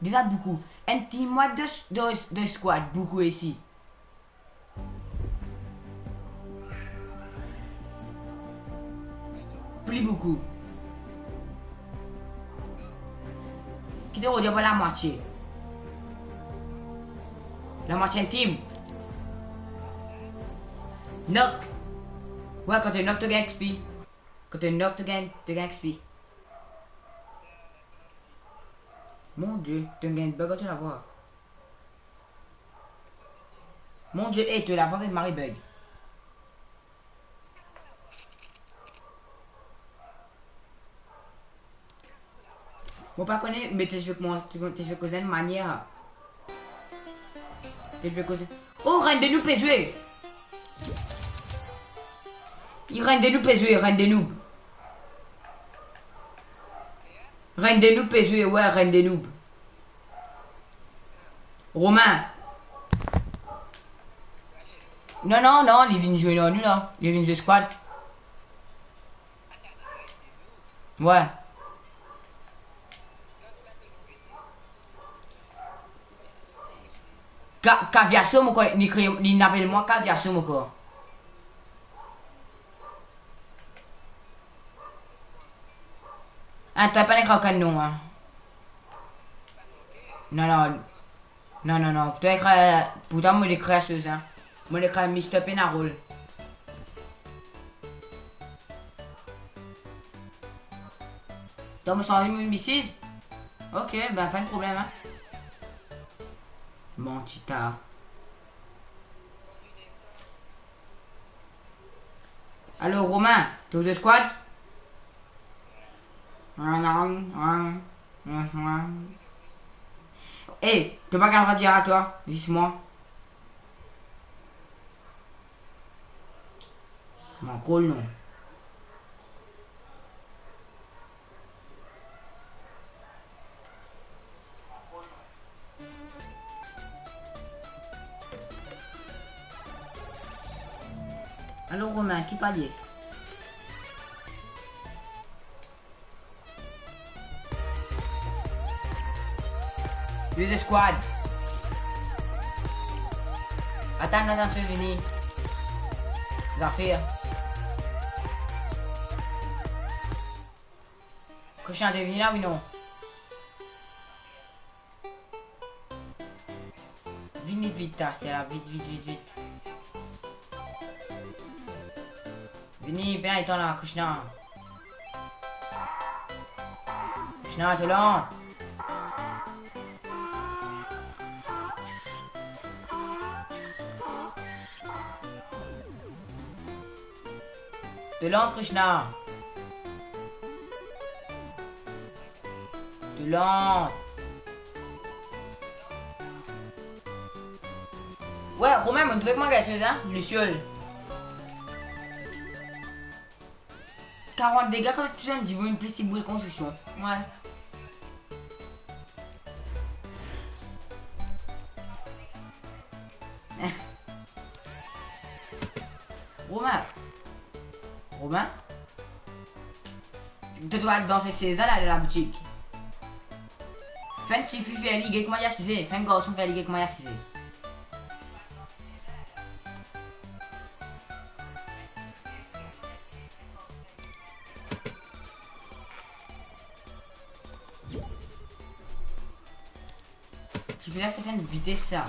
Déjà beaucoup. Un petit mois de squat, beaucoup ici. Plus beaucoup. Qui te redire la moitié. La moitié intime. Knock. Ouais, quand tu knock, tu gagnes XP. Quand tu knock, tu gagnes XP. Mon dieu, tu gagnes bug, tu la vois. Mon dieu, et tu la vois avec Marie Bug. Bon, pas connaître, mais tu fais causer une manière. Tu fais causer. Oh, reine de nous peut jouer. Il reine de nous peut jouer, reine de nous. Reine de nous peut jouer, ouais, reine de nous. Romain. Non, non, non, il vient jouer non, nous là. Il vient jouer squat. Ouais. Caviasso, mon quoi, il n'appelle moi Caviasso, mon quoi. Ah, t'as pas l'écran canon, hein. Non, non. Non, non, non. Tu as écrit. Pourtant, moi, l'écrit créateuse, hein. Moi, l'écrit Mr. Penarol. T'as me sens une Mrs. Ok, ben, pas de problème, hein. Mon tita. Allô, Romain, t'es aux squad? Hey, t'es pas qu'à dire à toi, dis-moi. Mon cool, non. Allô, Romain, qui parle? Les squad. Attends, attends, c'est fini. Zafir. Prochain devine là, oui, non? Vite, vite, c'est là, vite, vite, vite, vite. Venez, viens, étant là, Krishna. Krishna, t'es lent. T'es lent, Krishna. T'es lent. Ouais, Romain, on trouve moi quelque chose, hein, Luciole. 40 dégâts comme tu viens de dire, une petite boule de construction. Ouais. Romain. Romain. Tu dois être dans ces saisons là de la boutique. Fais un petit fifi à ligue avec moi il y a 6. Fais un garçon faire ligue avec moi il y a 6. Tu fais la faire une vitesse ça.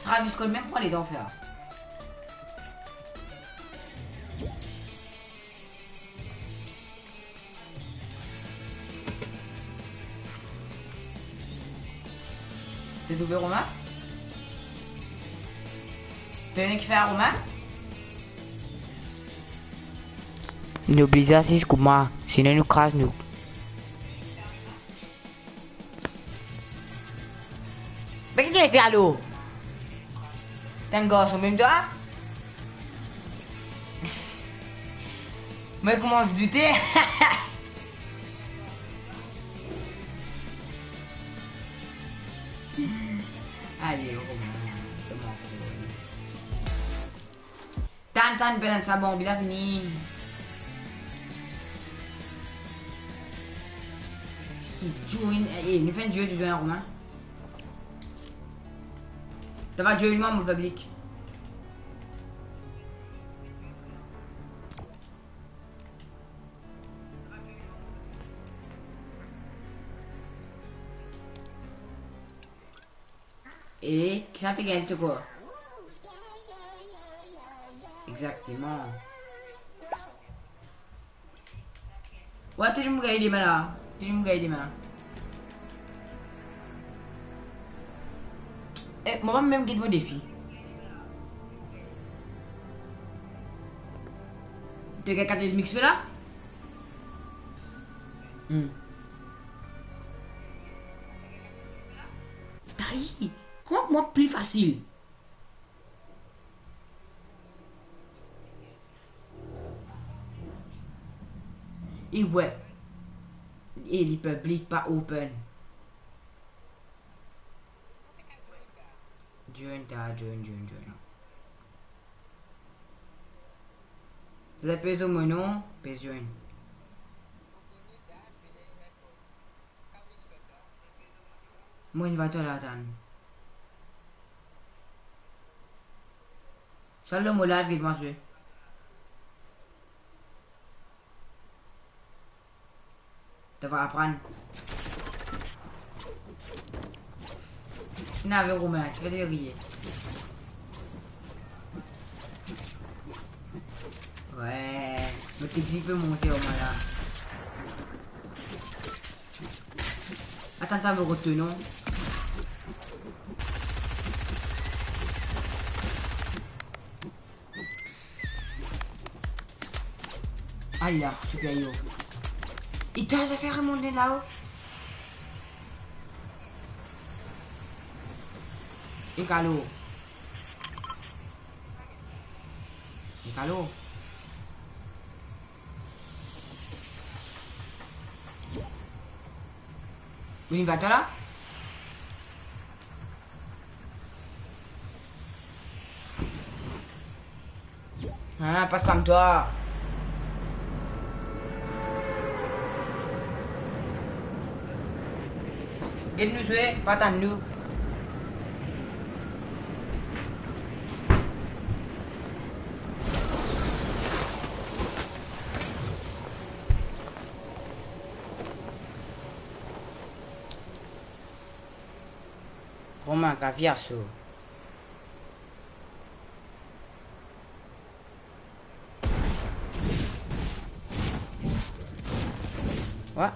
Travis Scott même pour les dents faire. T'es doublé Romain? T'as une qui fait à Romain? N'oublie pas si c'est moi, sinon nous crasse nous. Mais qu'est-ce qu'il fait à l'eau? T'es un gosse au même doigt? Moi, comment se douter? Allez, c'est bon. Tan, ben, ça bon, il a fini. Join, nous faisons un jeu du jeu en romain. Ça va jouer moi mon public. Et qui ça fait gagner tout quoi? Exactement. Ouais, tu me gagnes des mains là. Tu me gagnes des mains. Eh, moi même gagner mon défi. Tu as quelqu'un de mix là? Aïe, comment moi plus facile? Et ouais. Et le public pas open. Join. Vous avez pesé au mono, pèse join. Moi, il va te l'attendre. Seul le mot là, vite, moi, je tu vas apprendre. Tu n'avais roumain, tu vas te rire. Ouais, mais tu peux monter au moins là. Attends, ça me retenons. Ah là, super yo. Il t'a fait remonter là-haut. Et Calo. Oui, va là. Ah, passe comme toi. Viens nous jouer, pas tant nous. Romain, caviar ça. Ouais.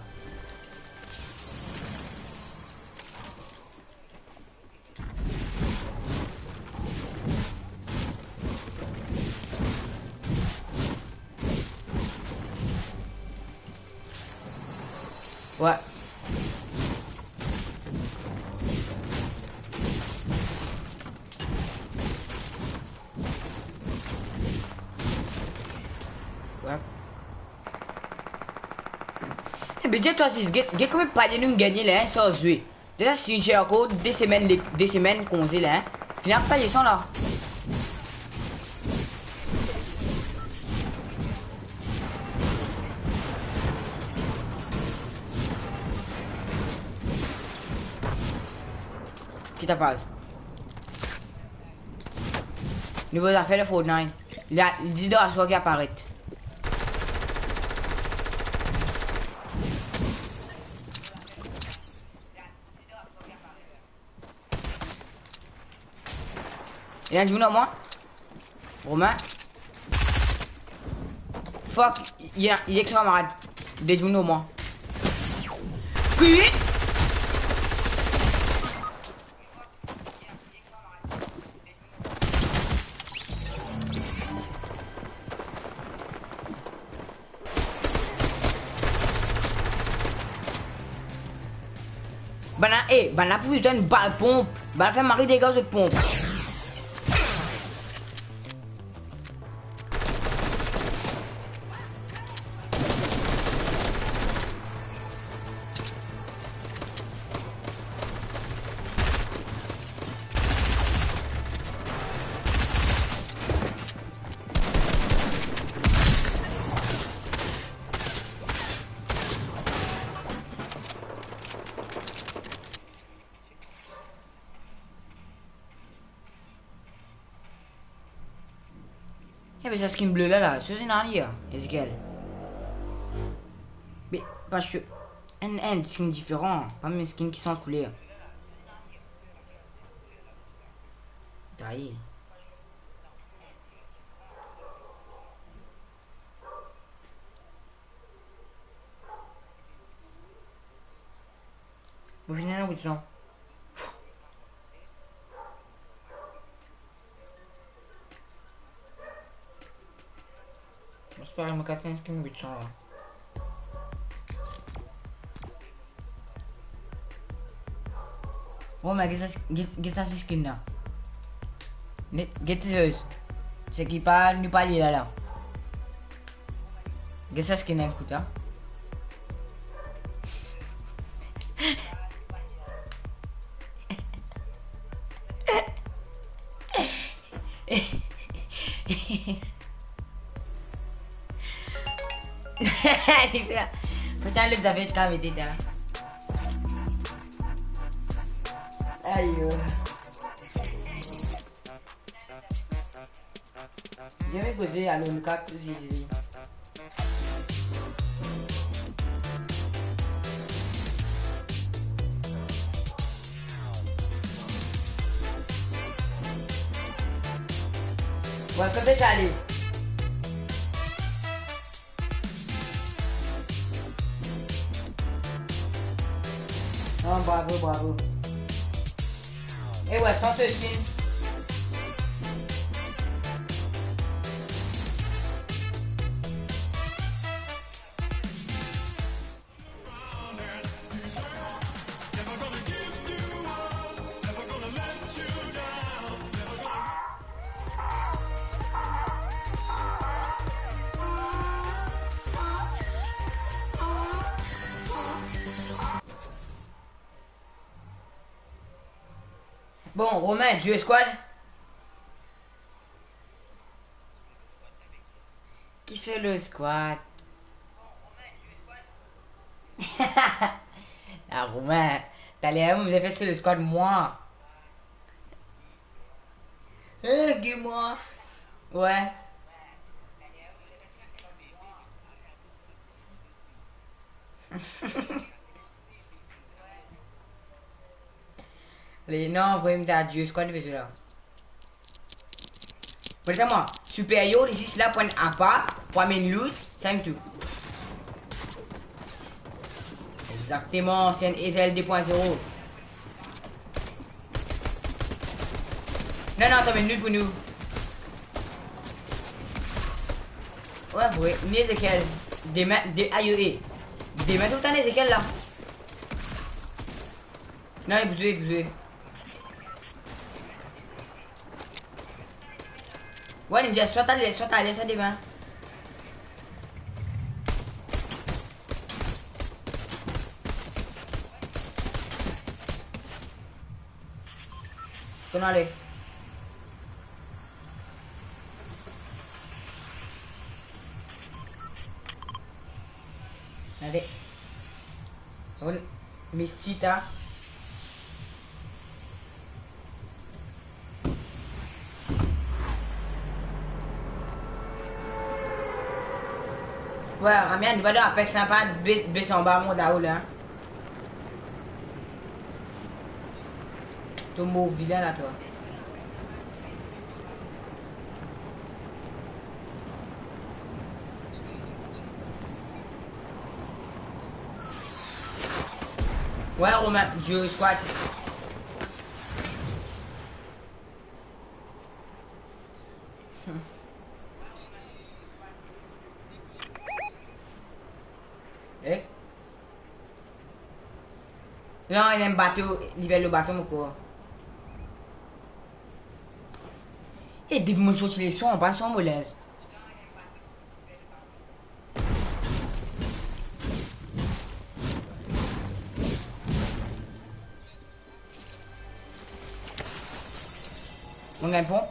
Ouais. Ouais. Eh bien, toi, si j'ai quand même pas de nous gagner là, sans jouer. Déjà, si j'ai encore des semaines qu'on dit là, finalement, pas, ils sont là. Qui t'a pas? Nouveau affaire de Fortnite. Il y a 10 dollars à soi qui apparaît. Il y a un journal moi. Romain. Fuck. Il y a extra camarade. Des journaux moi. Qui? Ben là, pour lui donner une balle pompe. Ben, fait marrer des gaz de pompe. Eh mais ça skin bleu là, c'est une alliée, Ezekiel. Mais parce que un skin différent, pas mes skins qui sont coulés. D'ailleurs. Vous venez là où tu es? J'espère que je me casse un skin 800 là. Oh mais get ça skin là. Get this. C'est qui parle, nous parler là là. Get ça skin là, écoute hein. Pasal lu dah face cam itu dah. Ayo. Dia me gozei a lu cactus e Welcome to Charlie. Oh, bravo, bravo. Et ouais, sans ce skin. Bon, Romain, Dieu Squad. Qui c'est le squad? Ah, Romain, t'as l'air, vous avez fait sur le squad, moi. Dis-moi. Ouais. Les noms, vous me dire Dieu Squad, mais là. Pertama, superior ici, c'est là point à part, point main loot, 5 tout. Exactement, c'est un ESL 2.0. Non, non, ça minute pour nous. Ouais, oui, ni Ezekiel. Des AEE. Des mains tout le temps, Ezekiel là. Non, il peut jouer, il peut jouer. Ouais, Ninja, soit t'as ça des mains. Qu'on allait. Allez. On Mistita. Ouais, Ramian, tu vas dans Apex sympa, baisser en bas, mon daoul, hein. Ton mot vilain là, toi. Ouais, Romain, je squat. Eh? Non, il aime bateau, il veut le bateau, mon quoi. Et des mots sur les sons, on passe en molaise. On gagne pas.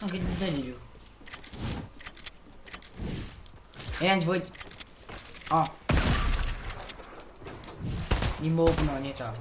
façon qu'il nous donne, et là, je vois. Oh. Il m'a non, il est là.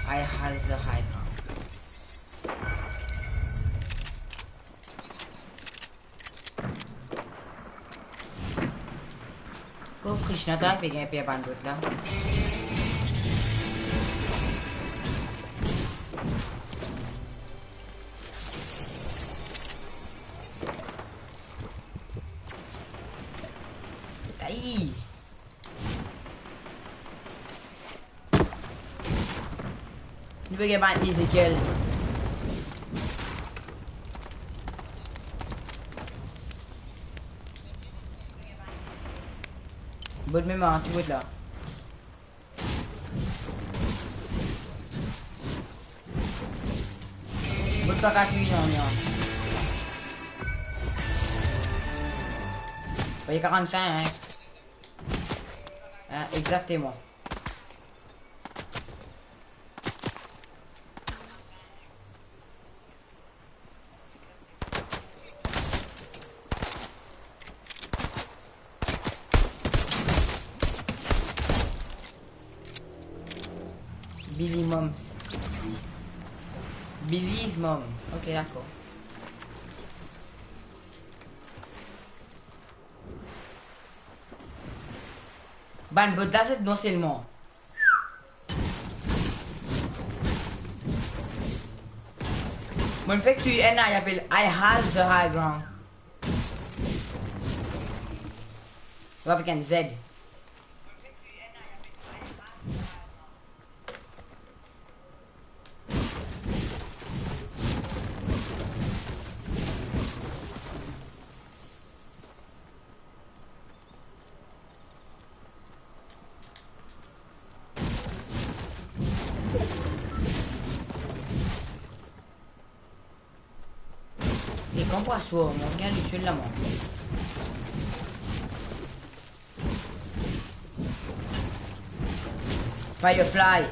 I has the high ground. Pauvre Krishna, t'as fait gagner un pan là. Aïe. Tu peux gagner Ezekiel. Bonne mémoire, tu vois là. Bonne pas qu'à tuer, on y a. Paye 45, hein. Hein, exactement. Billy Moms. Billy's mom. Ok, d'accord. Ban, but that's it, non seulement. Mon fait que tu es là, il appelle I has the high ground. Avec un Z. Et quand on soit, on regarde le là, moi. Firefly.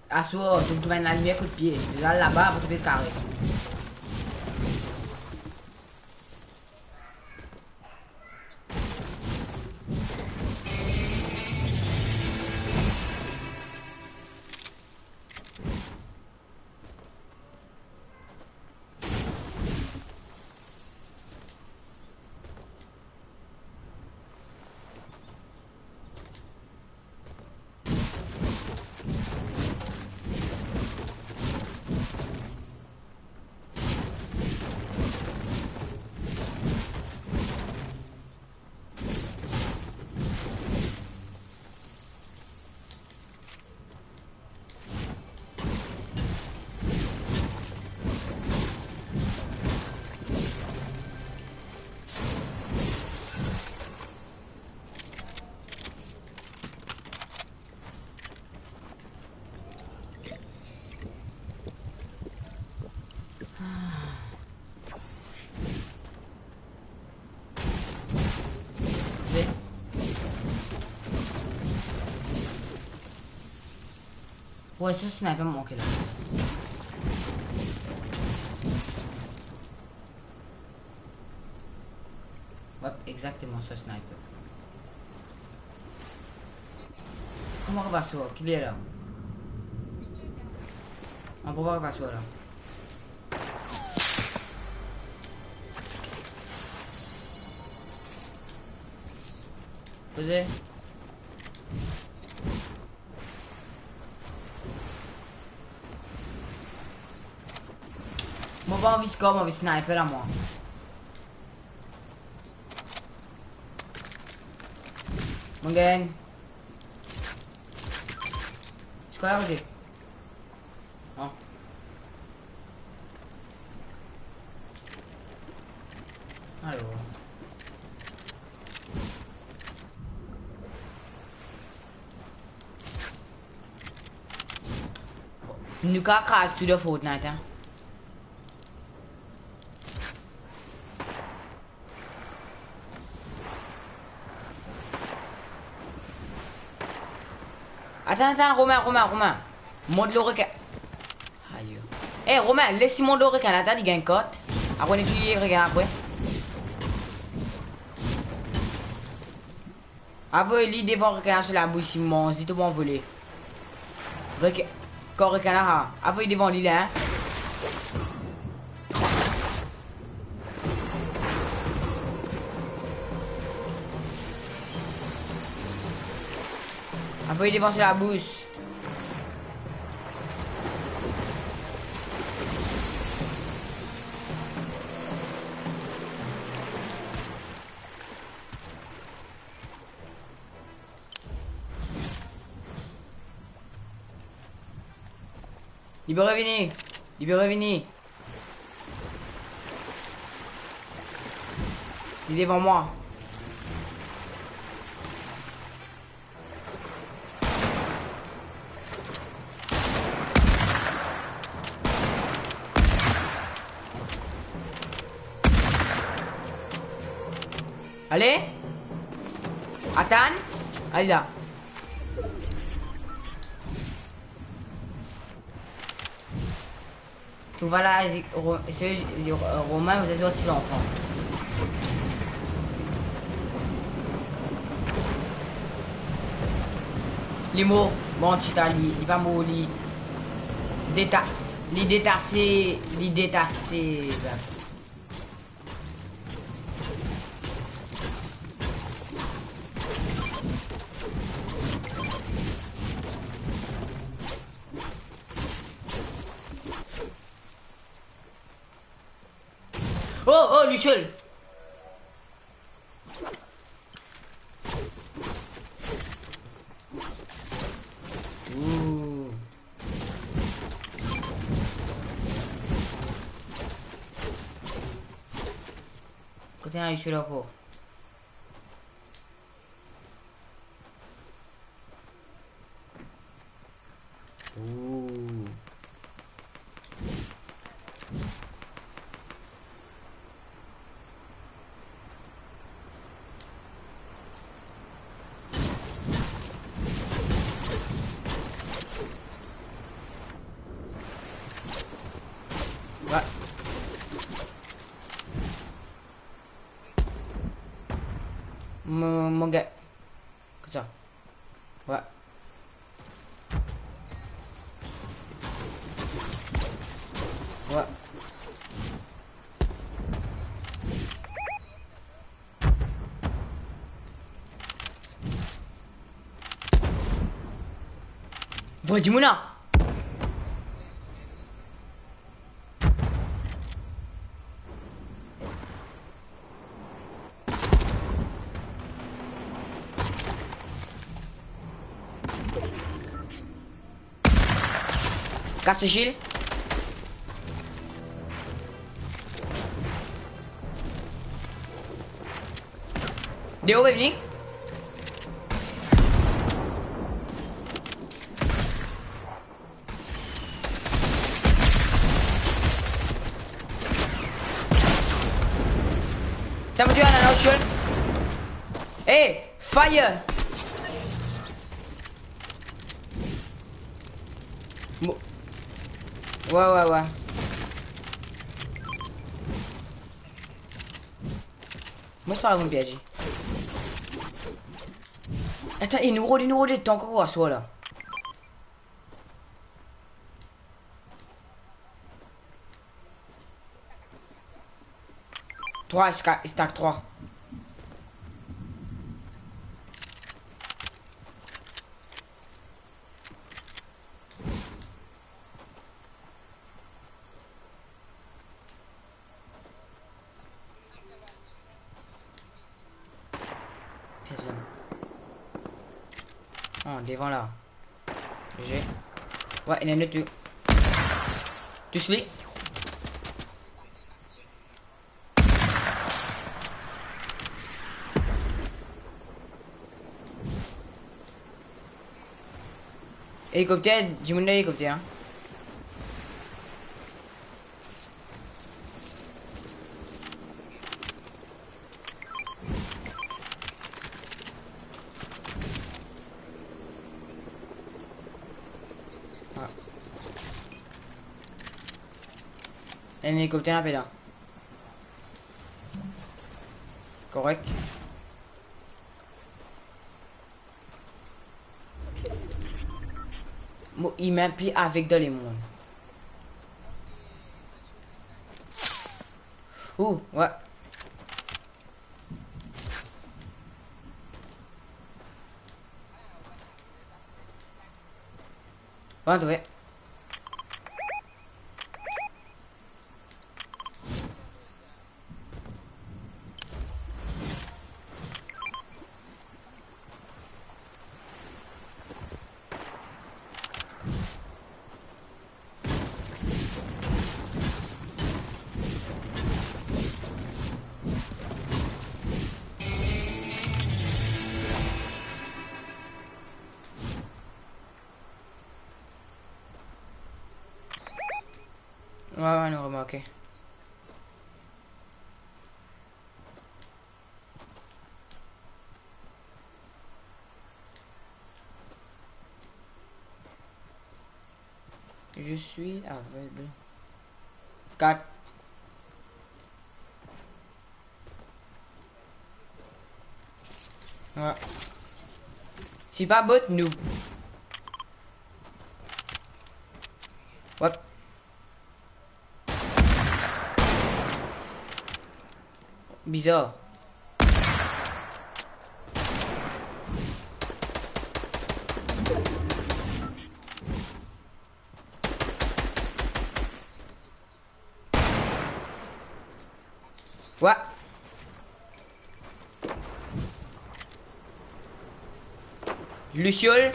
Assois, tu vas la lumière coup de pied. Tu vas là-bas pour te faire carré. Ouais, ce sniper m'a manqué là. Ouais, exactement ce sniper. Comment on va se voir? Qui est là? On peut voir pas là. Posez. Moi pas envie de score, envie de sniper à moi. Mon gang. Quoi là, côté? Non. Alors. Nous casse tout de Fortnite, hein. Attends, Romain. Monte le requin. Aïe. Eh, Romain, laisse-moi le requin. Attends, il gagne cote. Après, on étudie le requin après. Après, il devant le requin sur la bouche immense. Il te va voler. Requin. Quand requin là. Après, il devant l'île, hein. Après, il devant sur la bouche. Il peut revenir. Il est devant moi. Allez. Attends. Allez là. Donc voilà, Romain, vous êtes sorti l'enfant. Les mots, bon, tu t'as dit, il va mourir. Détassé. Oh, Luciol. Ouh. Côté un Luciol là-haut. Ouh. Ouais. Mon gars. Comme ça. Ouais. Ouais. Bon, dis-moi là. Casse le shield. Déo va venir. T'as tué un autre shield. Hey, fire. Ouais. Moi, je parle mon piège. Attends, il nous rôde, t'es encore à soi là. Trois, stack 3. Personne. Oh, devant là. J'ai. Ouais, il y en a deux. Tous les. Hélicoptère, dis-moi l'hélicoptère. Ah. Il y a un hélicoptère là. Correct. Moi, il m'a pris avec dans les mondes. Ouh, ouais. Ouais, ouais. Ouais, ouais, non, remarqué. Je suis aveugle. 4. Ouais. C'est pas bot, nous. Ouais. Bizarre. Ouais. Luciole.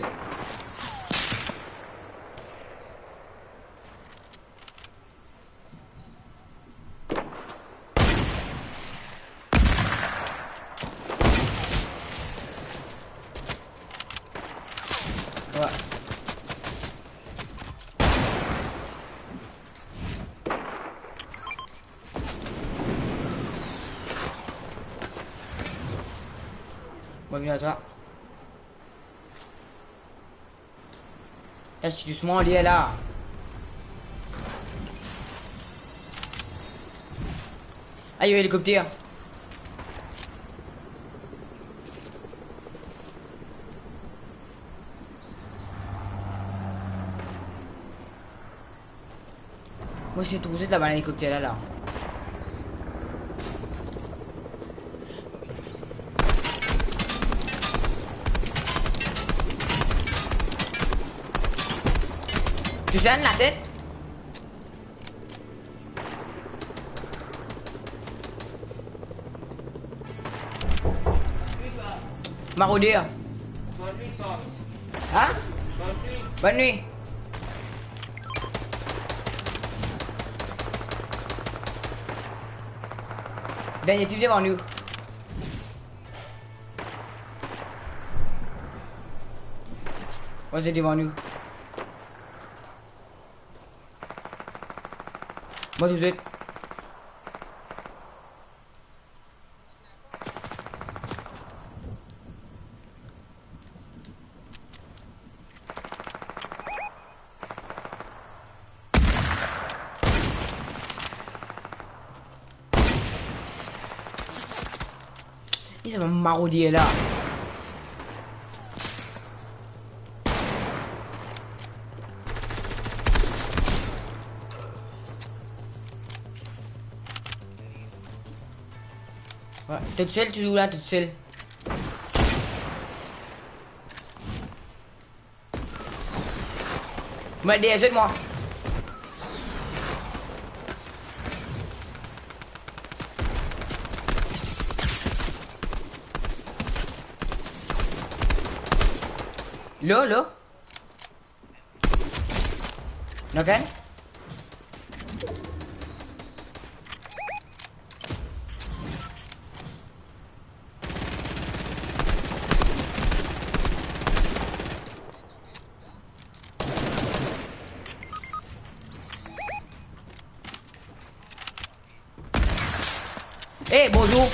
Ouais. Moi, viens à toi. Là, je suis doucement lié là. Ah, il y a l'hélicoptère. Moi, c'est tout, là-bas, l'hélicoptère là. Tu gênes la tête? Maraudeur. Hein? Bonne nuit. Dernier type devant nous. Ouais, c'est devant nous. Moi, tout de suite. Il va marauder là. Ouais, t'es tout seul, tu joues là, t'es tout seul. Moi, aide moi. Là, là. Ok? Eh, bonjour.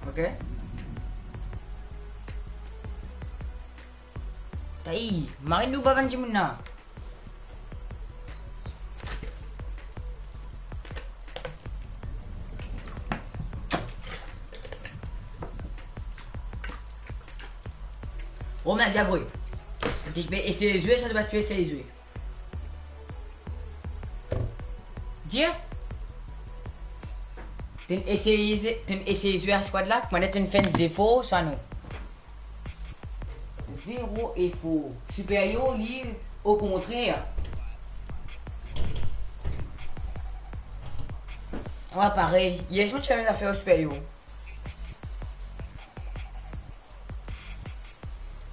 Ok. Tai, marin lu baban simuna. Romain, viens bruit. Et c'est les yeux, ça doit tuer, c'est les yeux. Dire? Ten essayé jouer à squad là, moi ten fait 0 soit non. 0 et faux. Supérieur, lui, au contraire. Ouais, pareil. Yes, moi tu as même affaire au supérieur.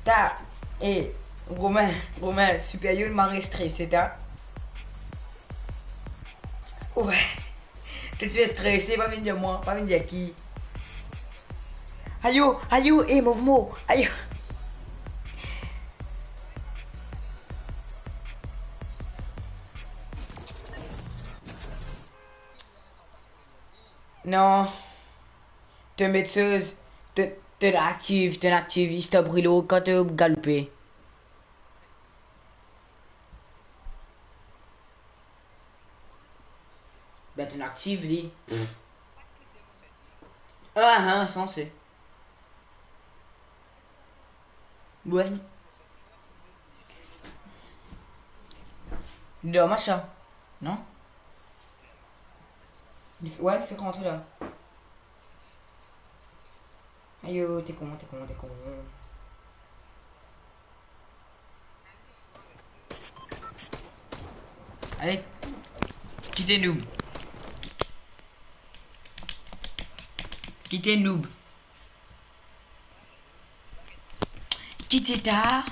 T'as. Et Romain, supérieur m'a stressé, t'as. Ouais. Tu es stressé, pas venir de moi, pas venir de qui. Aïe, et mon mot, aïe. Non, te metteuse, te active, il t'a brûlé quand te galopé. Ben, tu active, lui. Ah, censé. Ouais. Dommage ça. Non? Ouais, il fait rentrer là. Aïe, t'es con. Allez, quittez noob. Quittez noob. Quittez tard.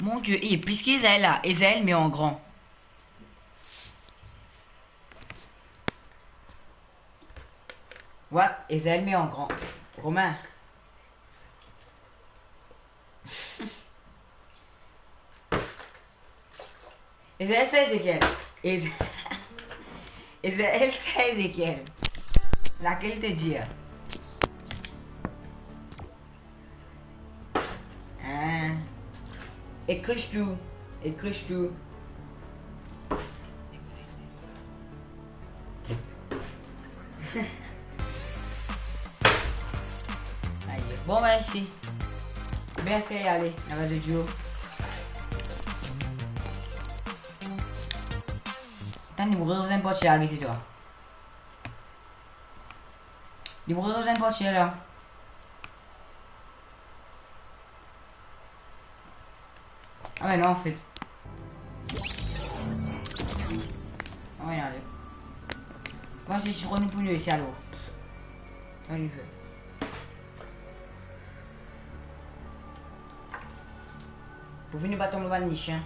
Mon dieu, et puisqu'Isaël là, Isaël mais en grand. Ouais, Isaël mais en grand. Romain. Isaël c'est Ezekiel. Isaël c'est Ezekiel. Laquelle te dit? Hein? Écris tout. Écris tout. Allez. Bon, merci. Bien fait, allez, la base de duo. T'as une bourrure aux importes, arrêtez toi. Les bourrures aux importes, là. Ah, mais non, en fait. Ah, ouais, allez. Moi, si je renoue plus le ici, alors. Ça lui fait. Vous venez pas tomber dans le niche, hein.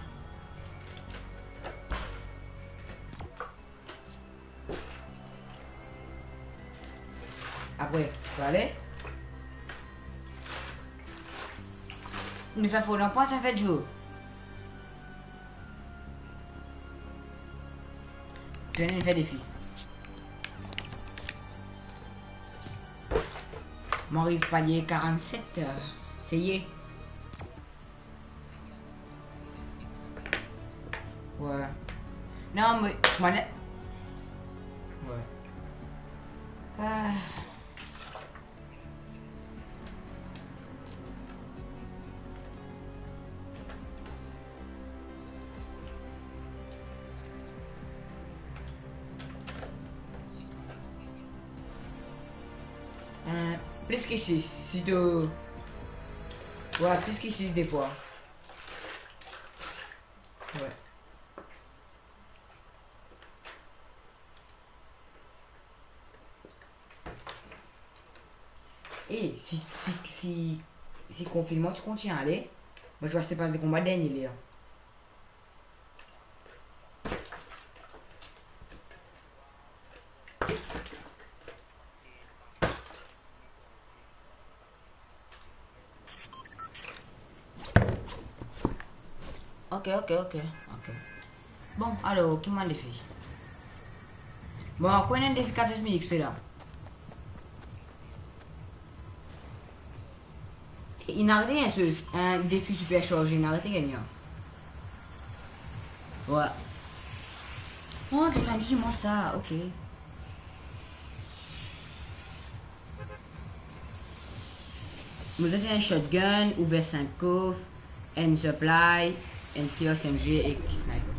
Après, tu vas aller. Il fait faux, non, pas ça fait jour. Je viens de faire des filles. M'arrive palier 47, c'est y. Ouais. Non, mais moi, ouais. Ah. Plus que 6. Si de... Ouais, plus que 6 des fois. Ouais. Et si confinement tu continues à aller, moi je vois c'est pas des combats derniers là. Ok. Bon, alors, qui m'a défi? Bon, on connaît un défi 14 000 XP là. Il n'a rien un défi super chargé, il n'a rien gagné. Ouais. Oh, t'as fait dis-moi ça, ok. Vous avez un shotgun, ouvert 5 coffres, un supply, un kill SMG et sniper.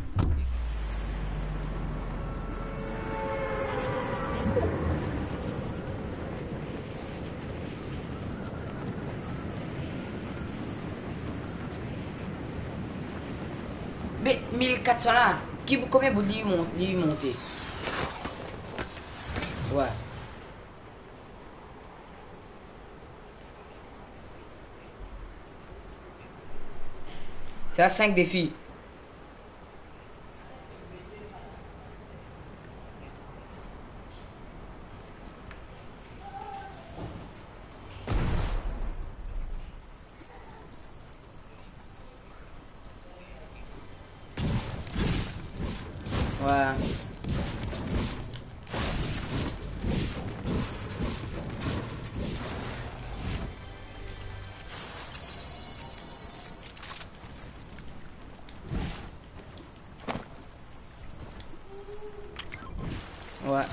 Mais 1400 là, combien vous lui monter? Ouais. C'est à 5 défis. Ouais. Ouais.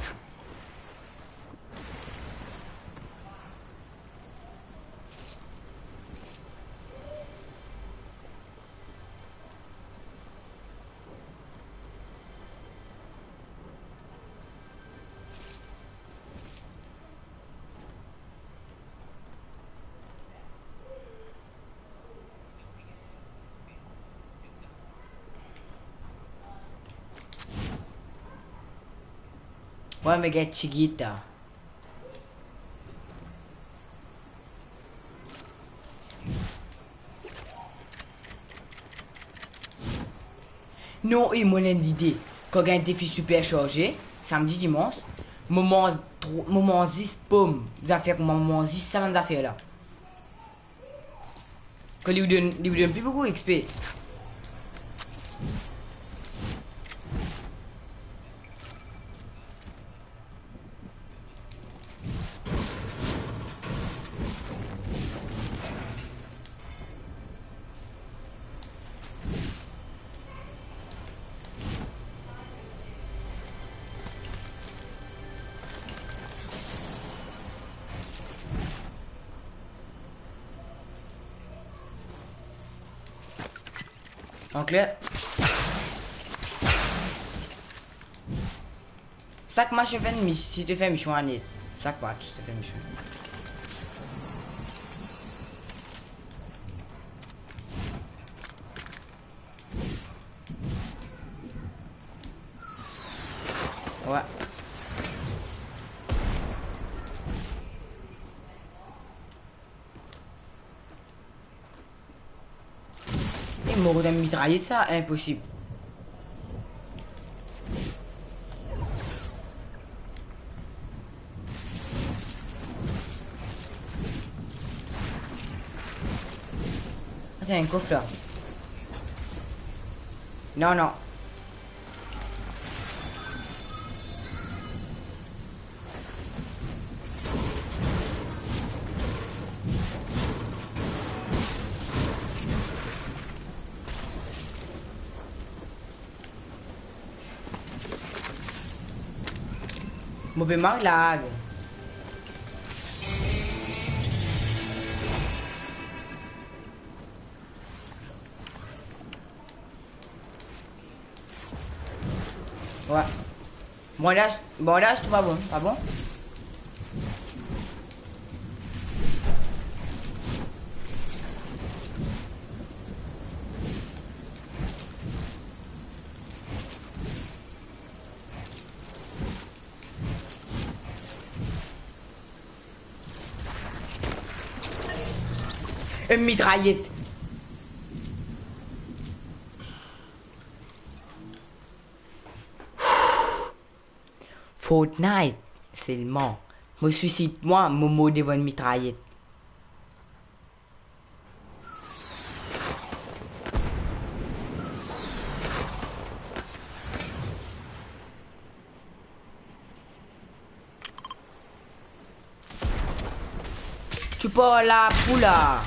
Ouais, mais gars, chiquita. Non, et mon idée. Quand il y a un défi super chargé, samedi, dimanche, moment 10, pomme, des affaires comme moment 10, ça va affaires là. Que lui donne plus beaucoup XP. En clair, chaque match je fais une mission. Si tu fais une mission année, chaque match tu fais une mission. Ouais. Et m'aurait mitraillé de ça, impossible. Ah, c'est un coffre là. Non, non. Mauvais marque lag. Ouais. Bon là, je trouve pas bon. Pas bon? Une mitraillette. Fortnite, c'est le mort. Me suicide, moi, Momo devant une mitraillette. Tu peux la poula.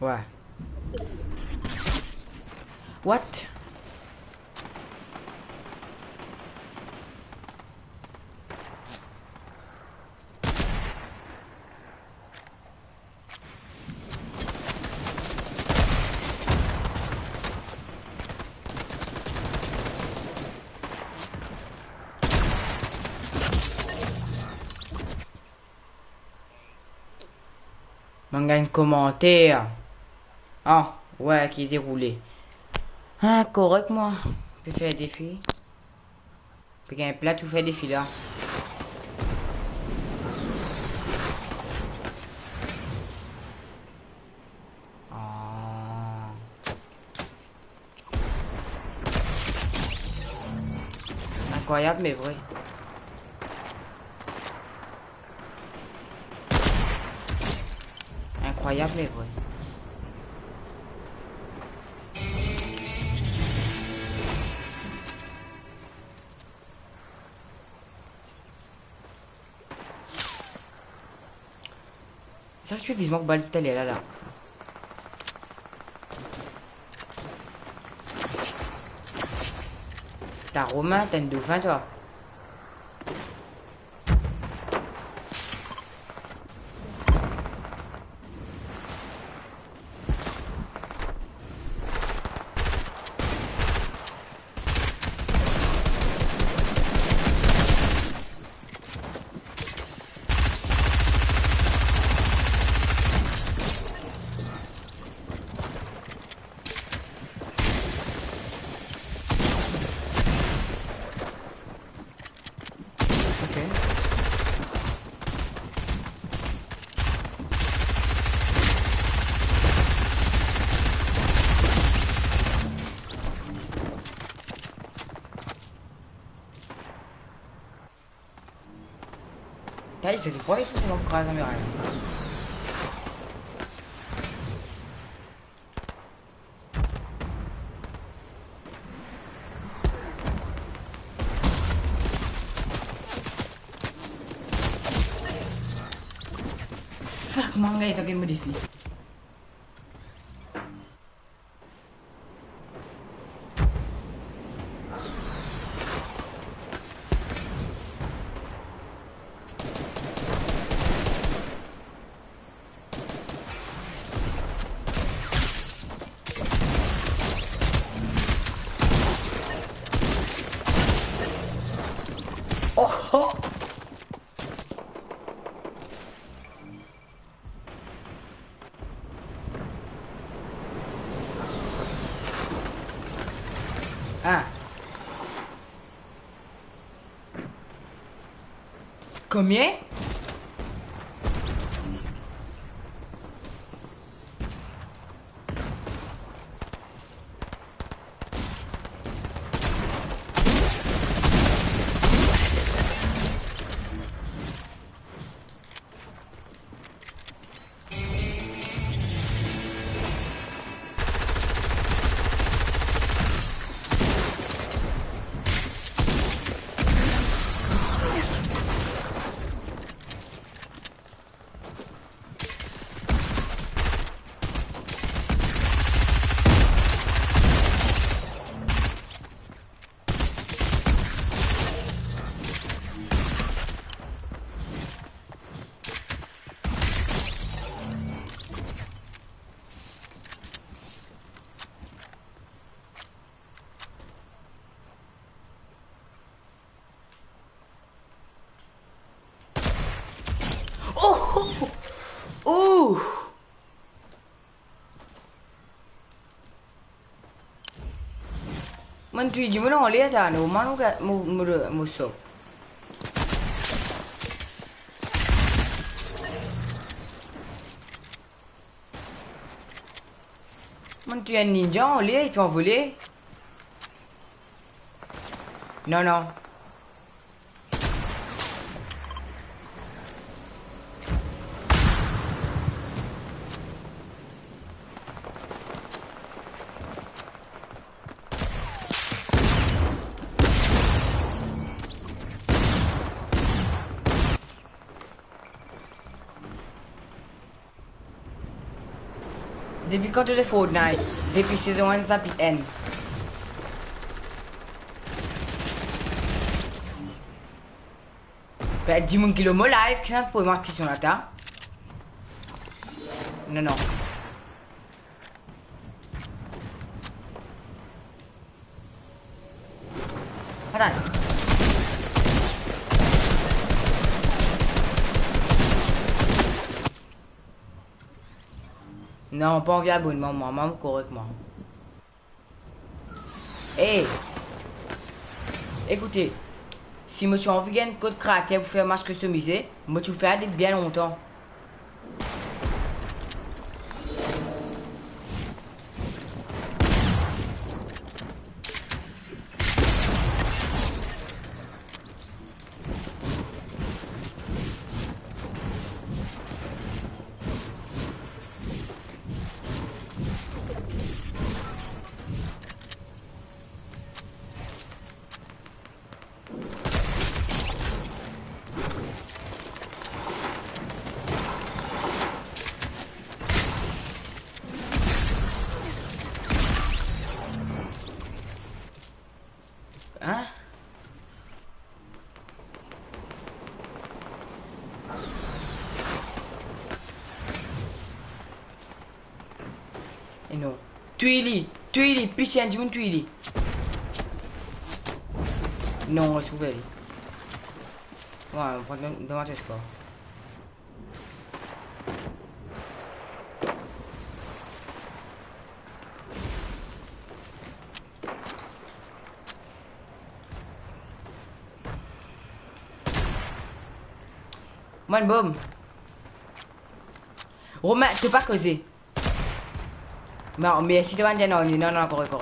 Ouais. What? Manga un commentaire. Ah, ouais, qui est déroulé. Ah, correct, moi. Je peux faire des défi. Puis un plat, tout fait des défi là. Ah. Incroyable, mais vrai. Incroyable, mais vrai. Ça, je suis vivement que balle telle est là. T'as Romain, t'as une dauphin, toi. Dai, se puoi tu se non casa mia raga. Fuck, manga itu game modifi. Oh, oh. Ah. Combien? Ouh. Man tu di mana oleh dah ni, mana ka musuh. Man tu un ninja oleh, tu en voler. Non non. Depuis quand tu fais Fortnite? Depuis saison 1 ça puis N. Ben dis-moi qu'il est live, qu'est-ce que ça pour marquer sur la table? Non non. Attends. Non, pas envie abonnement, moi, maman correctement. Hey, écoutez, si monsieur envie de gagner code créateur pour faire match customisé, moi tu fais depuis bien longtemps. Hein? Et non. Tuili, pichon, dis-moi tuili. Non, c'est ouvert. Ouais, on va demander ce pas. Man, boum. Romain, tu peux pas causer. Non, mais si tu vas dire non, non, correct.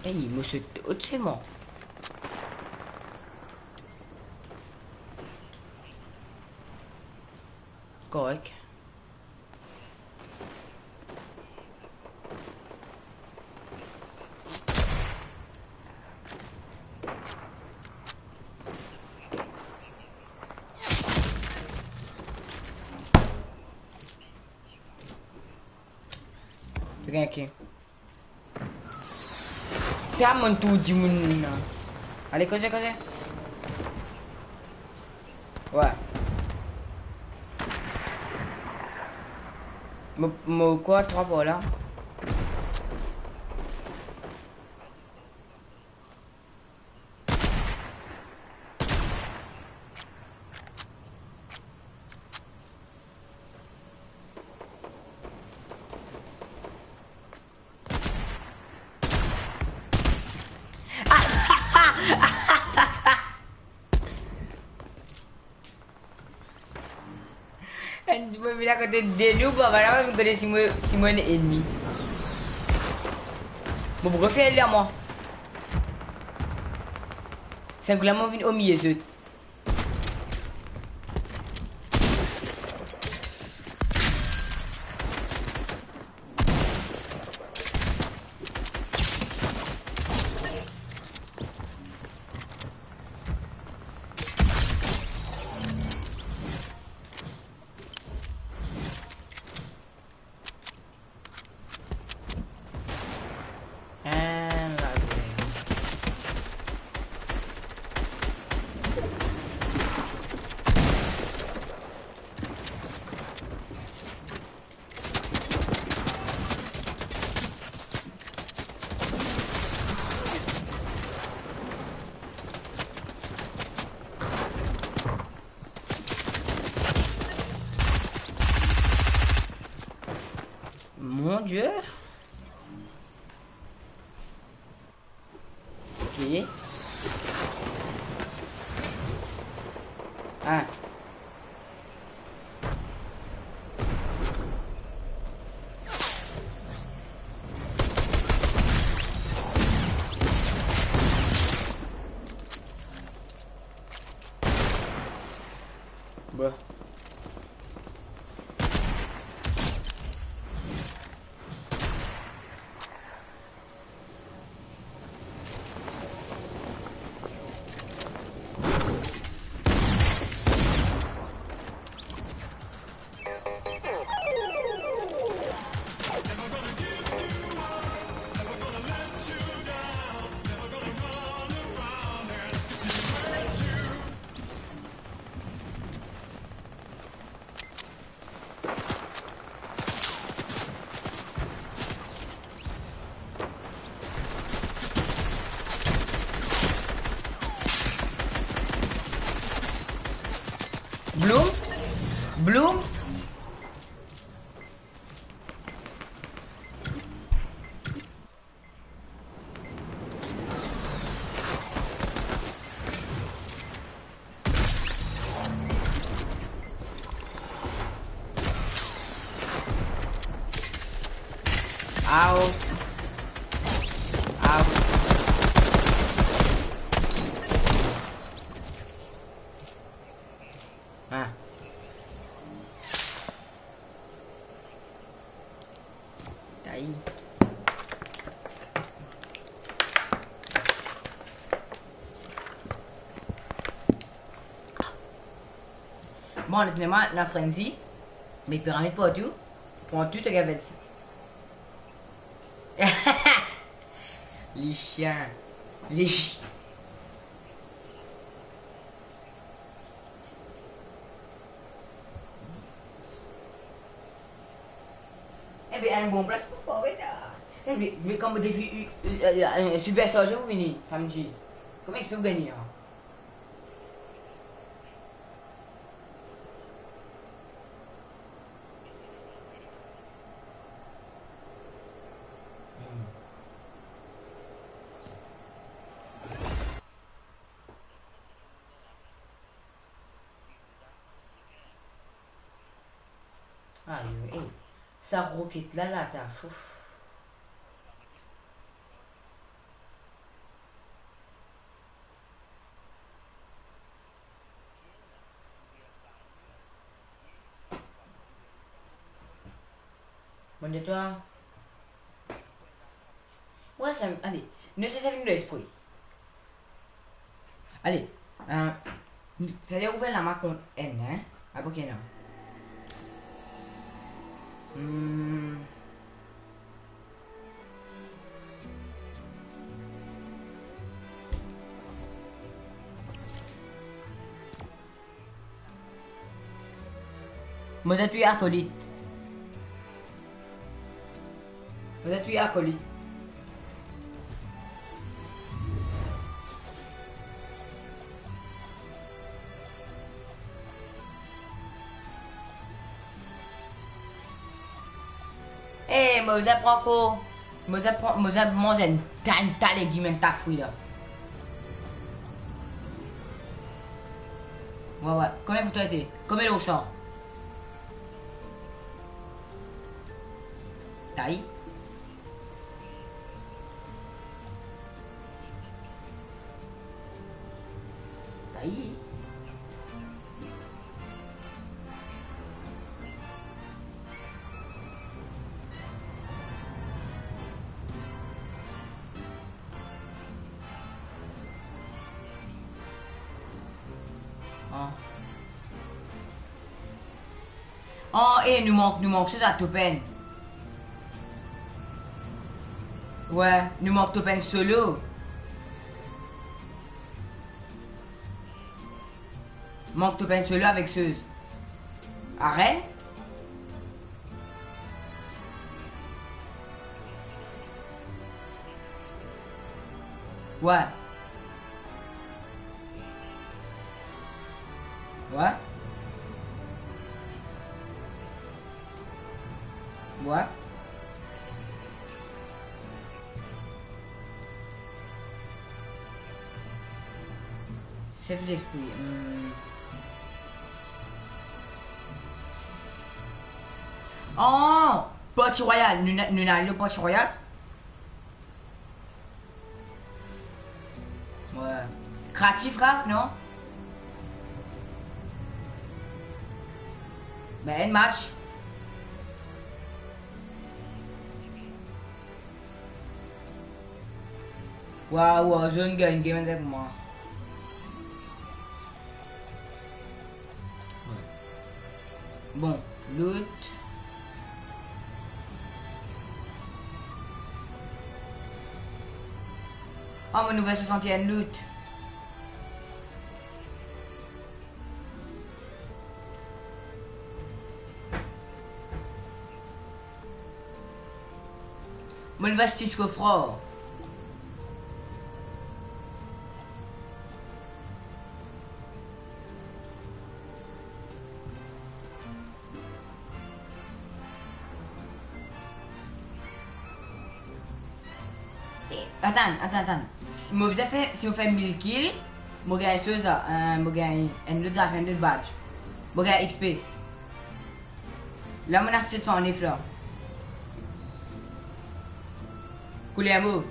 Hey, monsieur, c'est bon. Correct. Tu gagnes qui? Tiens, mon tout, dis-moi. Allez, causez. Ouais. Quoi, 3 balles là? Cuma bilang kata dia lupa padahal aku kena simpan ennemi. Bon, refais là moi. C'est un coup la main au milieu zut. Dieu. Ok. Ah. Bah. Bloom? Bloom? Out. Out. Ah. Aí. Bon, honnêtement, la frenzy, les pyramides partout, prend tout à gavette. Les chiens. Les chiens. Eh bien, un bon place pour pas, eh bien, mais comme vous défi, un super soldier, vous venez samedi. Comment est-ce que vous gagnez? Ah, hey. Ça roquette là, t'as fou. Bon, de toi. Ouais, ça. Allez, ne cessez avec l'esprit. Allez, ça a ouvert la main contre N, hein? Ah, ok, non. Hmm. Vous êtes tué acolyte. Vous êtes tué acolyte. Eh, moi, vous apprends quoi? Moi, j'aime tant les guillemets ta fouille là. Ouais, ouais. Combien pour toi été? Combien au sang? Taille. Taille. Ah. Oh, eh, nous manque ça à Topen. Ouais, nous manque Topen solo. Manque Topen solo avec Seuse. Arrête. Ouais. Ouais. Ouais. chef d'esprit. Oh! Parti Royal. Nous n'allons le Parti Royal. Ouais. Créatif rap, non? Ben, un match. Waouh, zone gagne game avec moi. Bon, loot. Oh, mon nouvelle 61 loot. Mon nouvelle 6 coffre. Attends. Si on fait 1000 kills, je gagne ça, je gagne un autre badge. Je gagne XP. Là, mon astuce sont en effet. Couler un move.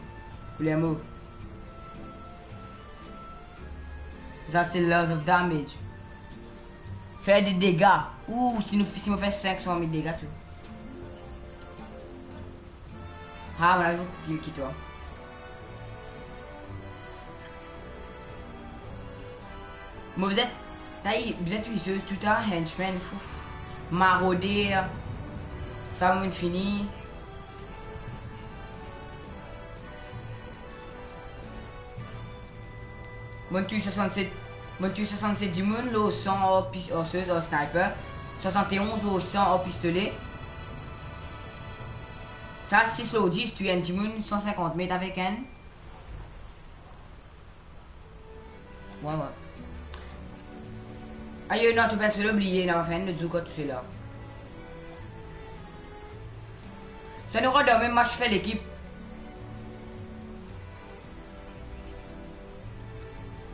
That's a lot of damage. Faire des dégâts. Ouh, si on fait 500 000 dégâts, tout. Ah, on a vu kill qui toi. Mais vous êtes useuse tout un henchman, fou. Marauder. Ça m'a fini. Mon tu 67 Jimoun, au 100 au sniper. 71 au 100 au pistolet. Ça 6 au 10, tu as un Jimoun 150 mètres avec un. Ouais. Aïe, non, tu peux te l'oublier, non, enfin, ne dis pas tout cela. Ça nous redonne même match fait l'équipe.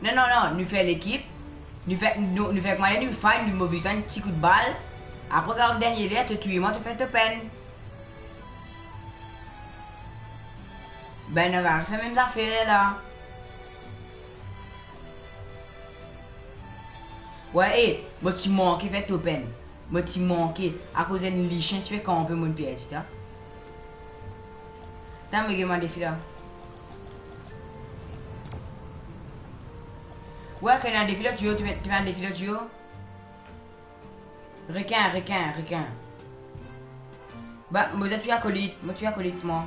Non, nous fait l'équipe. Nous fait comment nous fait, nous mobilise un petit coup de balle. Après, regarde le dernier là, tu tues, moi, tu fais te peine. Ben, on va faire même affaires là. Ouais, moi tu manques, fait te peine. Moi tu manques, à cause d'une licence, tu fais quand on peut mon piège, tu vois. T'as me demandé défi là. Ouais, quand il y a un défi là, tu fais un défi là, tu vois. Requin. Bah, moi tu acolyte, moi.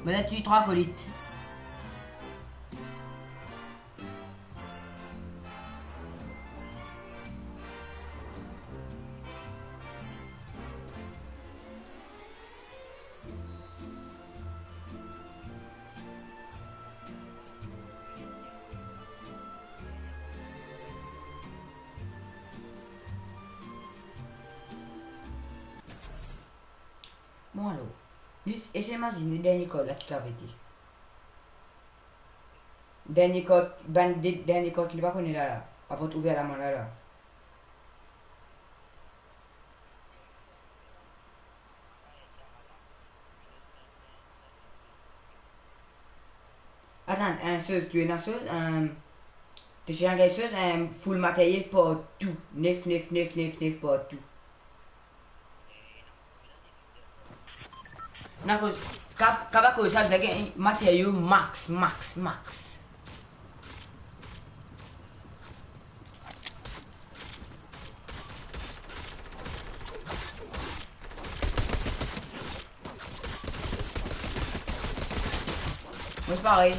Moi tu 3 acolytes. Bon alors, juste essayez-moi le dernier code là qui t'avait dit. Dernier code qu'il va connaître là. Après ouvrir la main là. Attends, tu es une chose, tu es une chose, full matériel pour tout. Neuf pour tout. Non, quand vous avez un matériel max. Moi, c'est pareil.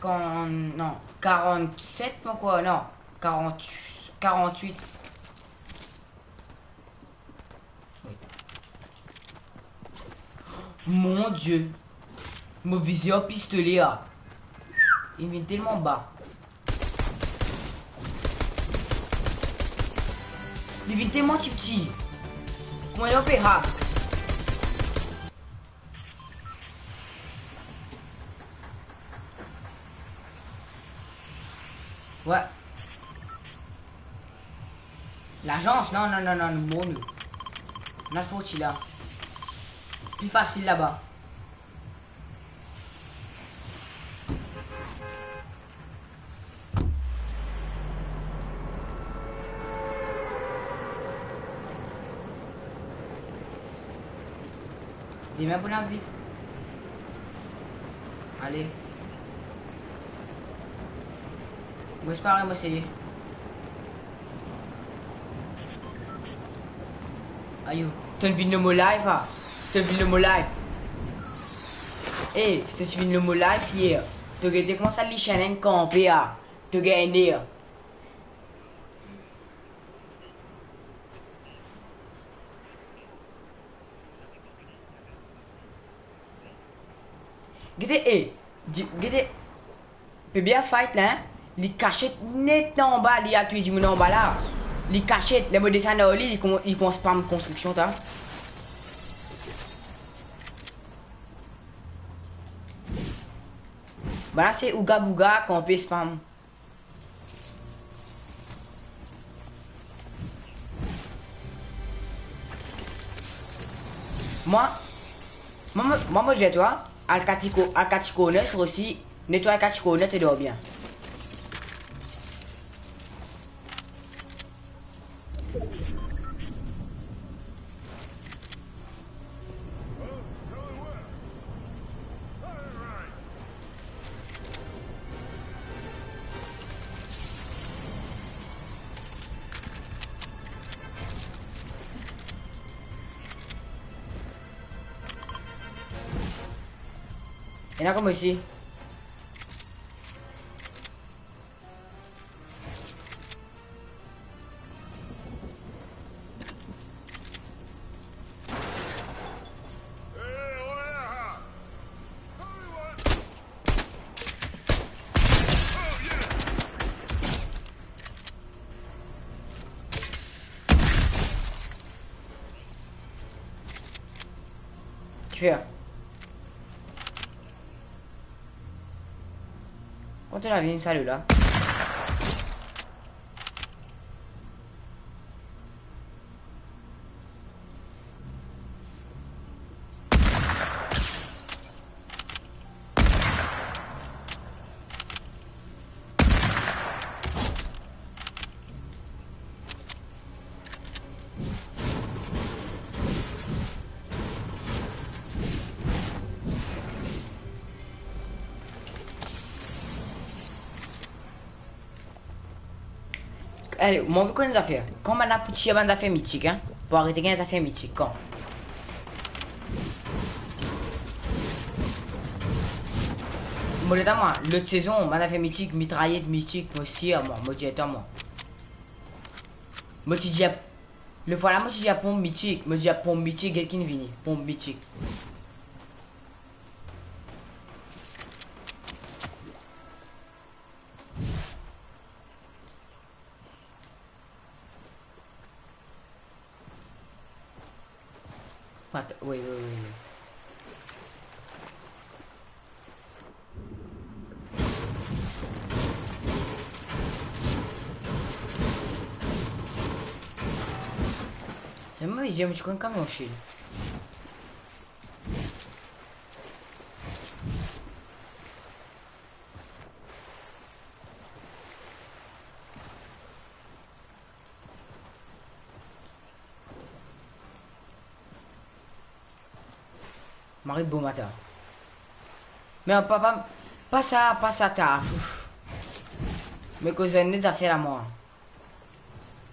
Non, 47, pourquoi? Non, 48. Oui. Mon Dieu. Mon visé au pistolet là. Il est tellement bas. Il est tellement petit. Moi yo PH. Ouais. L'agence, non, non, non, non, bon, nous. On a foutu là. Plus facile là-bas. Dis même pour la vite. Allez. Moi c'est pareil, moi c'est. Aïe. T'as une vidéo mo live, hein? T'as une vidéo mo live. Eh, c'est une vidéo mo live hier. T'as regardé comment ça les chaînes campé, hein? T'as gagné. Regardez, eh. Regardez. Peut bien fight là, hein? Les cachettes net en bas, il y a tout du monde en bas là. Les cachettes, les mots dessinés au lit, ils commencent pas en construction, t'as. Voilà, c'est Ouga Bouga qu'on peut spam. Moi, j'ai toi, Alcatico net aussi, nettoie Alcatico net et dors bien. Il y en a comme ici. Tu fais. Quand tu la vie, salut là. Allez, moi, vous connaissez les affaires. Quand on a petit avant d'affaires mythiques, hein, pour arrêter les affaires mythiques, quand? Moi, l'autre saison, on a fait mythique, mitraillette mythique, moi aussi, moi, dis à moi. Moi, tu dis, le voilà, moi, tu dis à pompe mythique, moi, dis à pompe mythique, quelqu'un vient, pompe mythique. Oui, oui, oui. Moi, j'aime du comme mon shield. Marie de beau matin. Mais pas ça, tard. Mes cousins nous a fait à moi.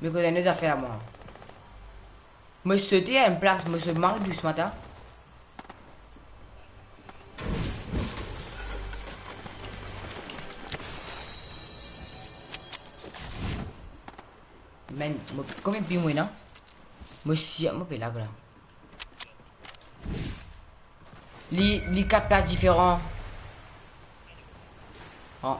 Mes cousins nous a fait à moi. Me sauter à une place, me se marie du ce matin. Men, combien de pimouins, non? Moi, si, moi, là, là. Les quatre places différents. Oh.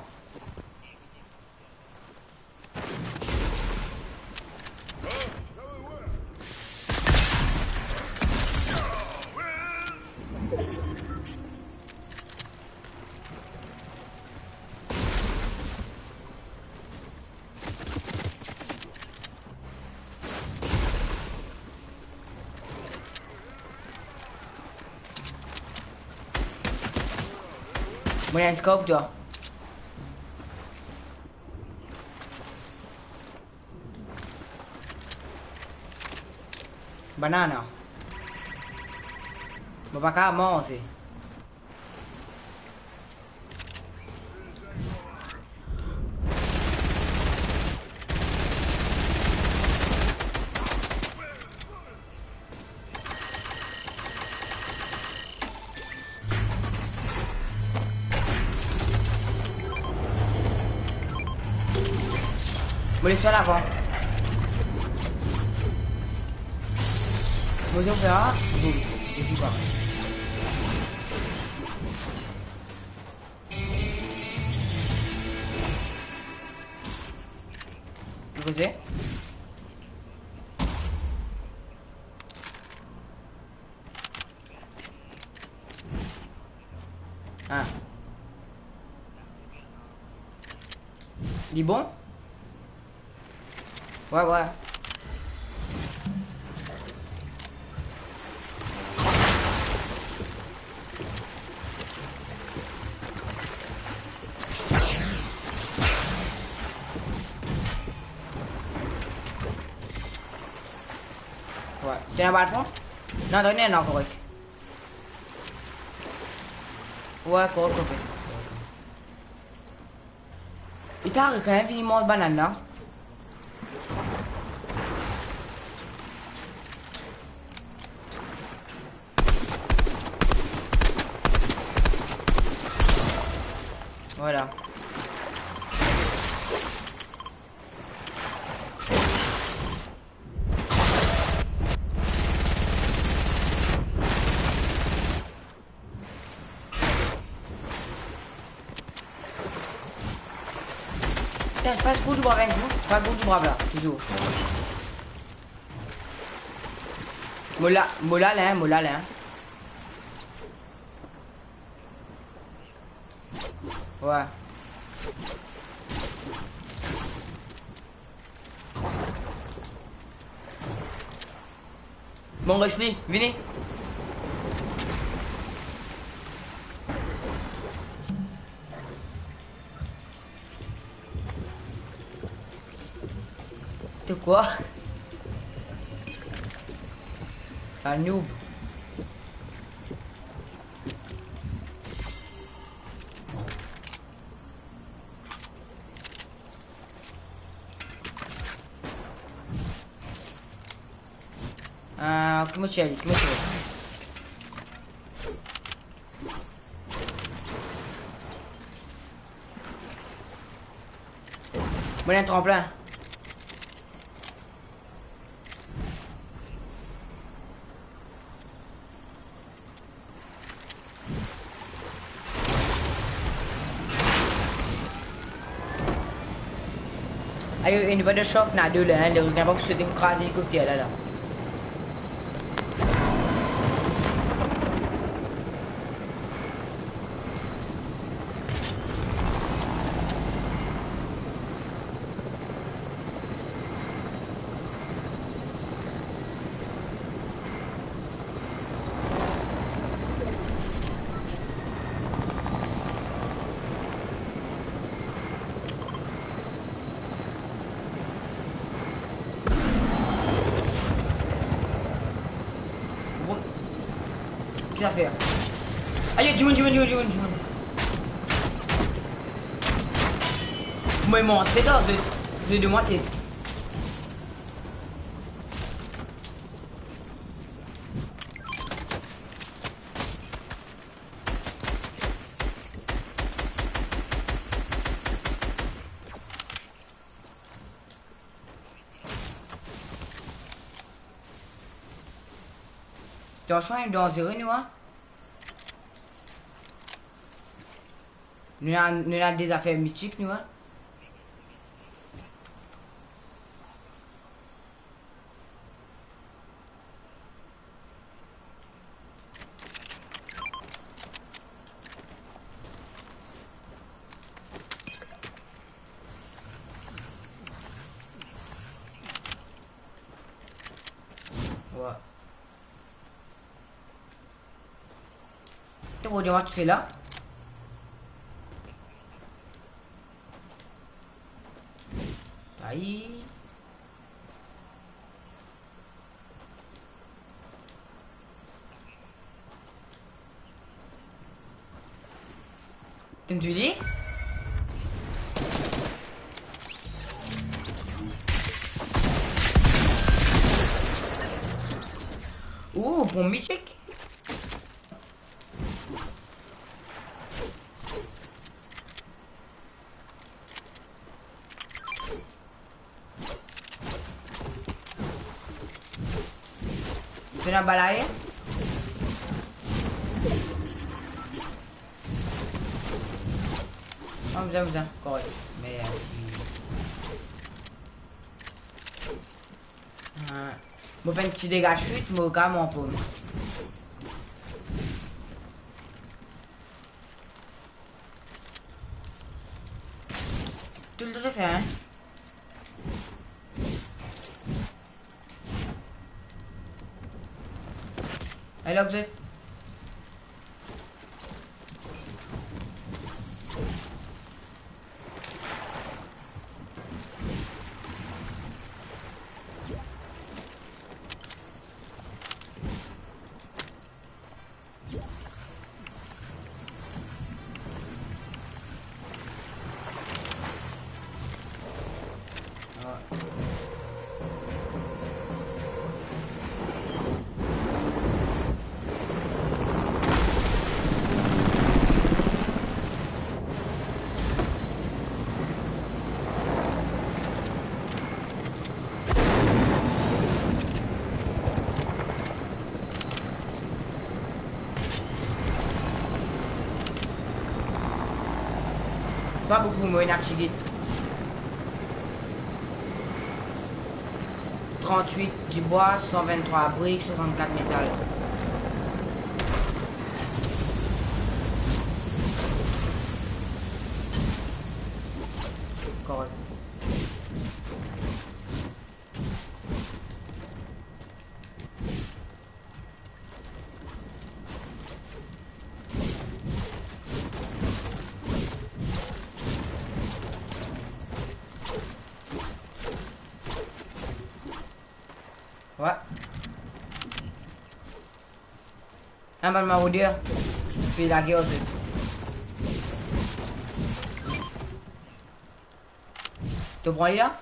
Moi, il y a un scope, toi. Banana. Mau pakai mau sih. Boleh suara apa? Boleh suara? Boleh. Boleh juga. Cos'è? Ah. Il est bon? Ouais, ouais. Ouais. Tiens, un bâton? Non, donnez un correct. Ouais, correct, correct. Il t'a quand même fini mon banane là. Voilà. Tiens, je passe beaucoup de bras avec vous. Je passe beaucoup de bras là, toujours. Mola là, mola là. Ouais. Bon, Rushley, venez. C'est quoi? Un noob. Come c'è lì? Come c'è? Buon un tremplin. Ayo, ini pada shock nak dulu lah. Dia kenapa aku syuting keras ni ikut dia lah. Qu'est-ce qu'il va faire? Ayo, jual. Moi, il m'a fait ça, de moitié. Tu as changé dangereux, nous, hein? Nous avons des affaires mythiques, nous, hein? Ouais. Tu vois, tu fais là? Aïe. T'as tu dis? Ouh, bon mythique. Tu n'as balayé? Oh, bien, correct. Mais bon, fait un petit dégât chute, mais quand même en paume. Tout le temps fait, hein? Allez, là, vous êtes. Pas beaucoup, moi, une archivite. 38 du bois, 123 briques, 64 métal. Correct. Ouais. Un balle maraudeur. Puis la guerre aussi. Tu prends lui là?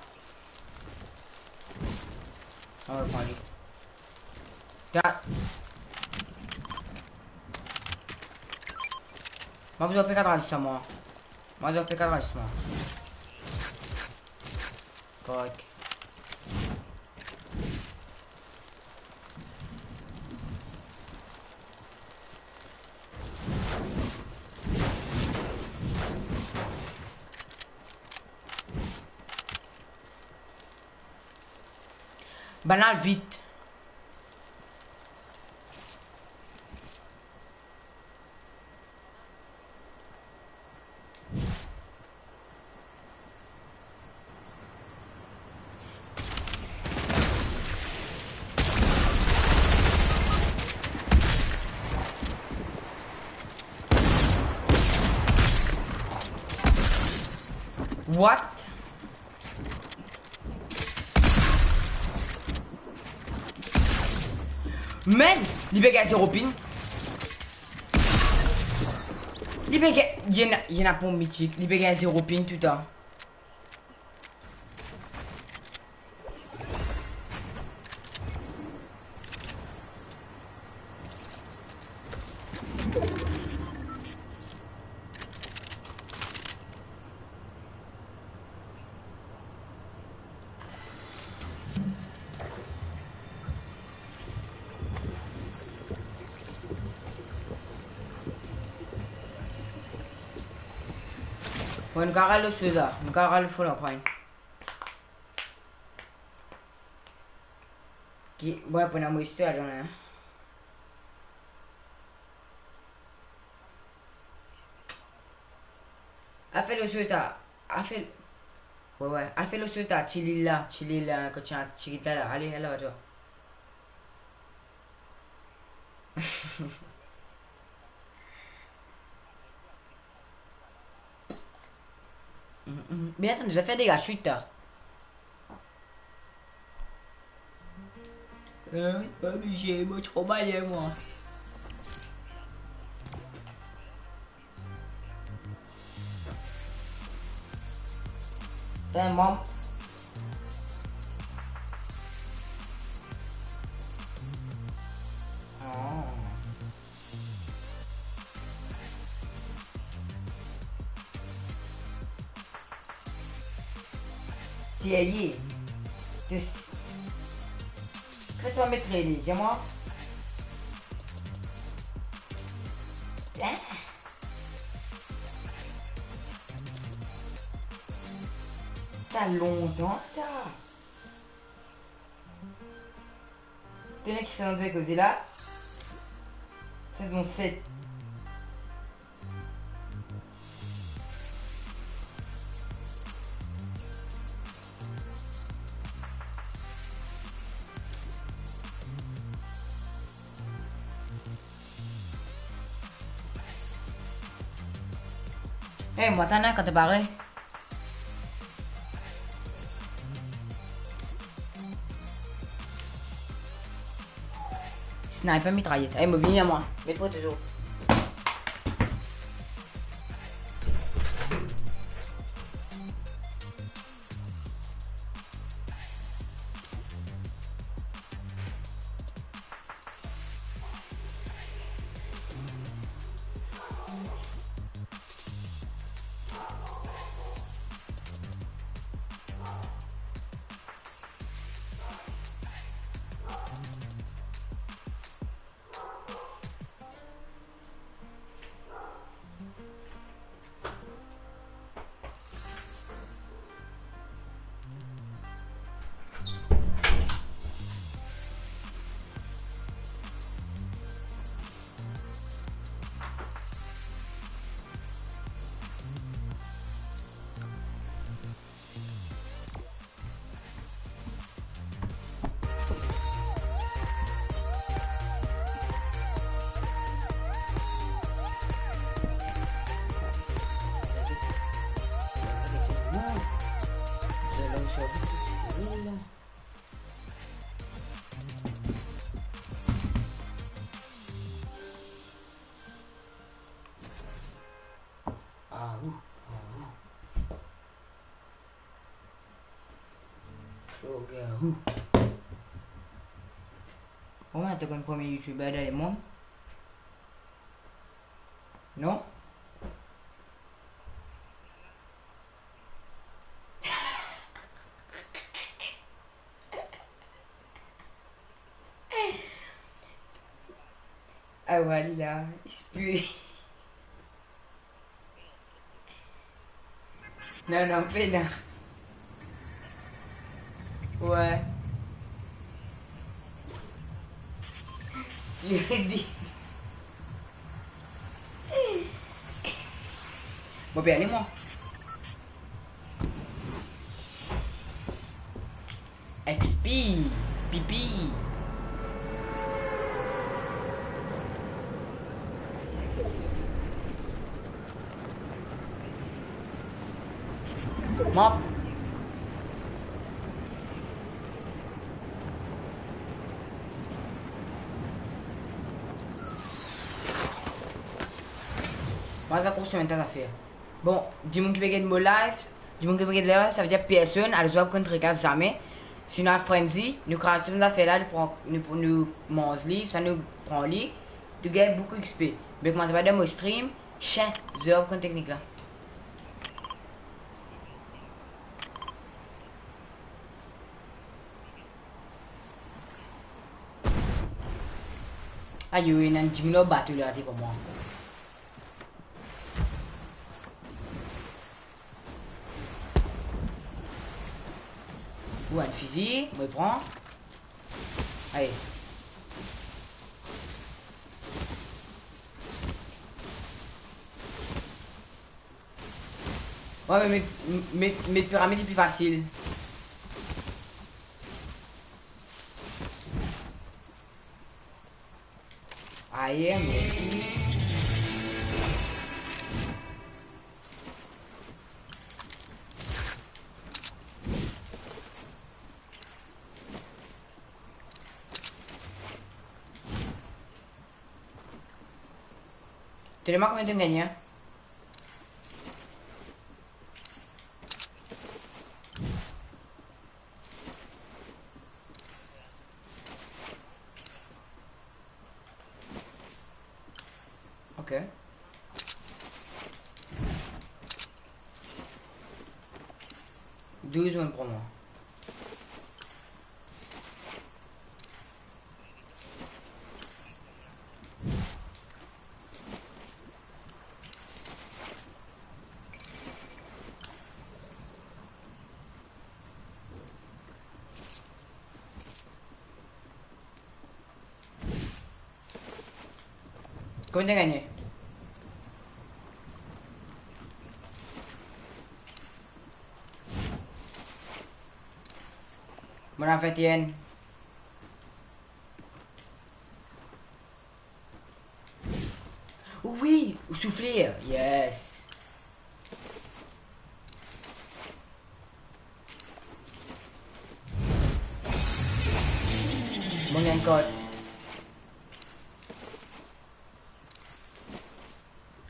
On va le prendre lui. Tiens. Moi, je fais 4 ça, moi. Moi, je fais 4 moi. Correct. Banal vite. What? Man, libéré 0 pin. Libéré, il y en a pour mythique. Libéré 0 pin tout le temps. Ouais, nous carré le feu là. Nous carré le feu là, prends. Qui, ouais, pour une histoire, j'en ai un. A fait le feu là. A fait. Ouais, ouais. A fait le feu là. Chili là. Chili là. Quand tu as chili là. Allez, là, toi. Mais attends, nous a fait des gars chute là. Pas obligé, moi trop malin moi. C'est moi. Oh. Si elle y est. Que tu vas mettre les, dis-moi. Hein? T'as longtemps, t'as. Tenez qui s'est rendu causer là. Saison 7. Eh, moi t'en as quand t'es barré. Sniper mitraillette. Eh, me viens à moi. Mets-toi toujours. Ah, ouh. Ouh. Comment t'as comme premier youtubeur dans le monde? Non? Ah voilà, il se pue. Non, non, fais non. Ouais. Il a dit. Bon, ben allez-moi. XP. Pipi. Mop. Moi, ça court sur une affaire. Bon, dis-moi qui veut gagner mon live. Dis-moi qui veut gagner live, ça veut dire personne. Elle doit contre regarder jamais. Sinon, à Frenzy, nous crachons nos affaires là, nous manger, soit nous prendre lit. Tu gagnes beaucoup d'XP. Mais comment ça va dans mon stream, chaque heure contre technique là. Aïe, il y a un 10 minutes battu là, c'est pour moi. Ou un fusil, me prend. Allez. Ouais, mais pyramide est plus facile. Aïe, merci. Tellement combien de gagner, hein? Ok. 12 même pour moi. Combien t'as gagné? Bon, en fait, Yann. Oui, souffler. Yes. Bon, il y a une code.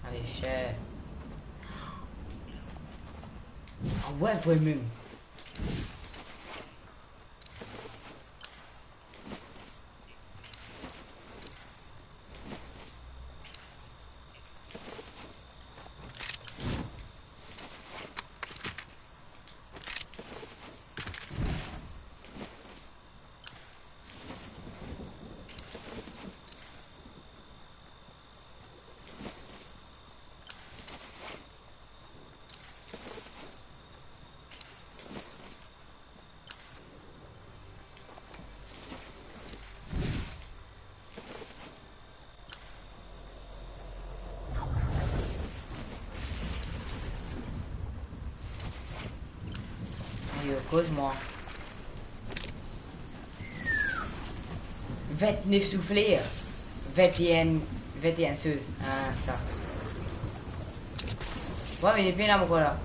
Allez, cher. Ah ouais, ouais, même. Cause-moi. 29 soufflés. 21 seuses. Ah, ça. Ouais, mais il est bien là, mon gars, là.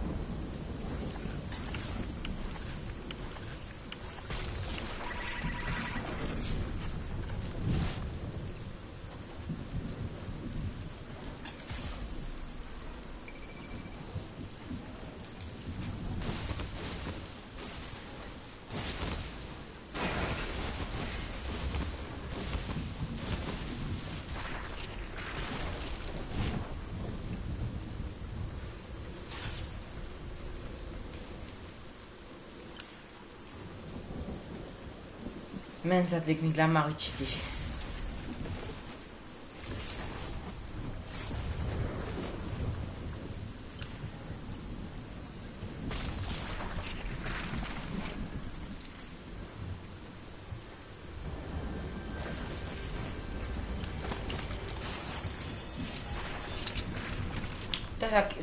Même sa technique là m'a utilisé.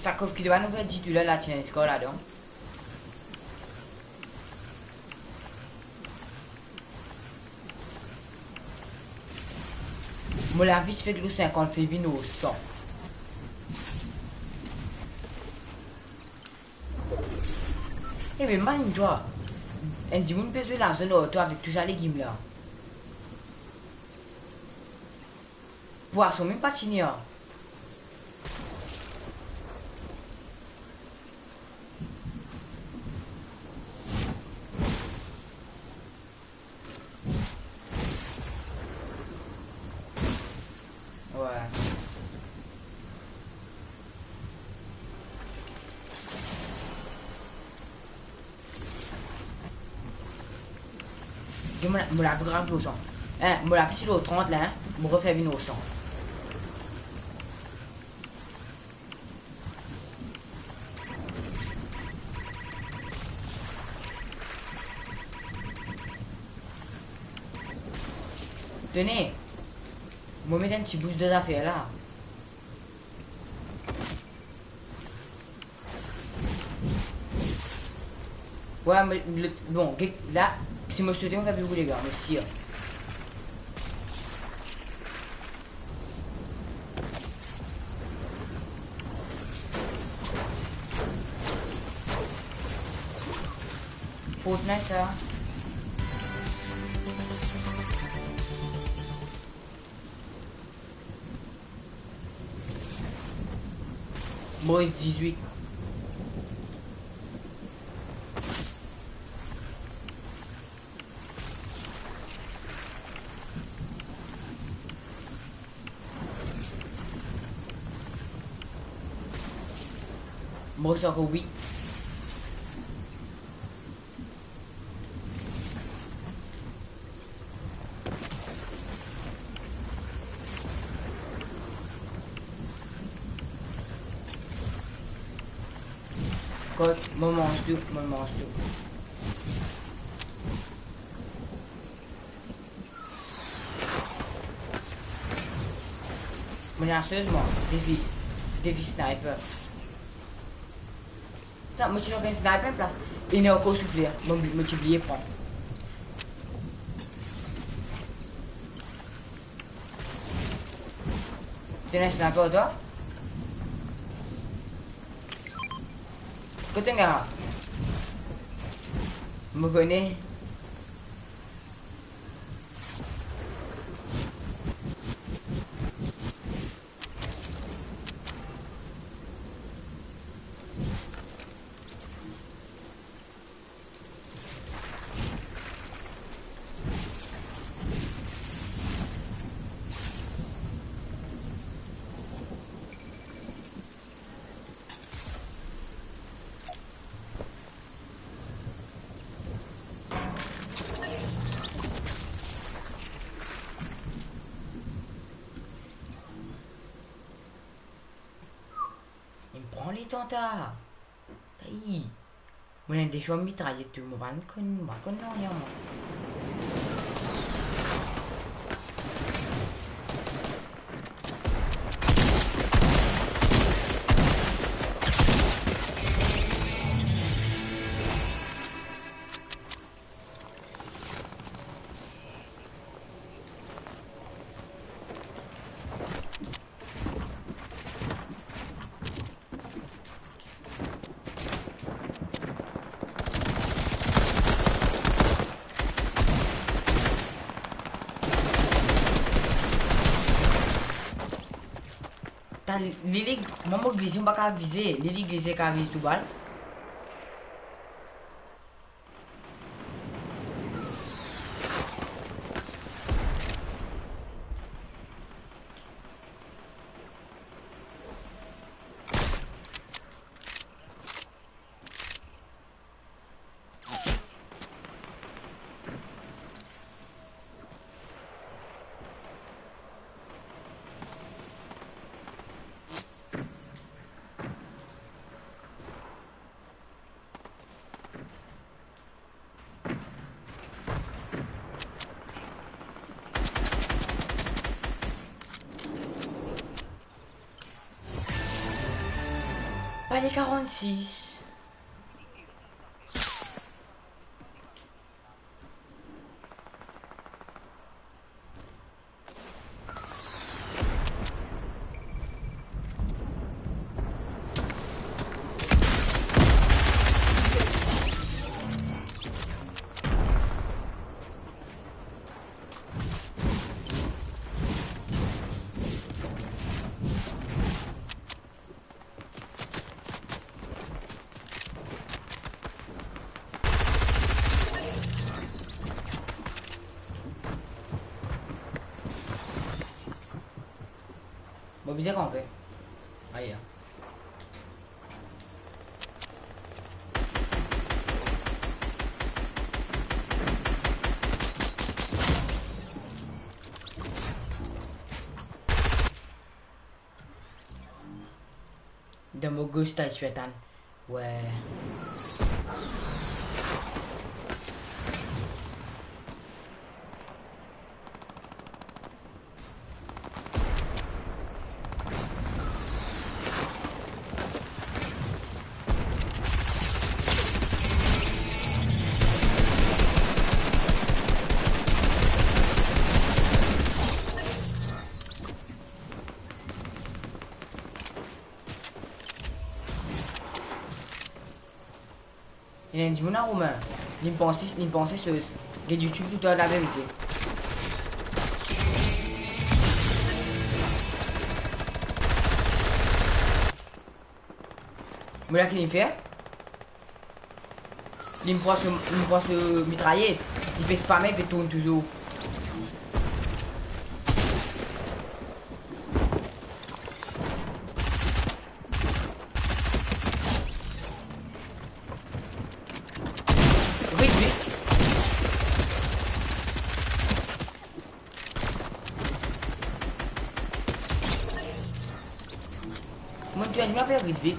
Ça couvre qui doit nous faire 10 $ là, tiens, score là-dedans. Moi, la vie, je fais de l'eau 50, fait vino au 100. Eh, mais man, toi, elle dit, on peut jouer dans un auto avec tout ça, les games là. Poisson, même pas t'ignores. Ouais. Je me la grave au 100. Hein, me la petite au 30 là, hein, me refait vino au 100. Tenez, moi, mettre un petit boost de affaires là. Ouais, mais bon, là, si moi je te dis, on va vous les gars, merci. Fortnite, ça. Moi 18. Moi sur 8. Coach, moment tout, moment tout. Sérieusement, défi sniper. Putain, moi je suis un sniper en place. Il est encore soufflé, mon multiplier prend. Tu es un sniper toi? Côté gars. Me connais? Il me prend les tentats. Aïe. Moi, j'ai des choix mitraillés tout. Moi, je ne connais rien, moi. Lili, maman glisse, on va pas viser. Lili glisse, qu'à viser tout bal. Pas les 46. Bon, bizarre qu'on fait. Aïe. De me gusta suétan. Ouais. Il y a un dimanche roumain. Il me pensait ce gars YouTube tout à la vérité. Voilà qu'il me fait. Il me prend ce mitraillette. Il fait spammer et tourne toujours. Vite, vite. Mon tu as bien fait vite, vite.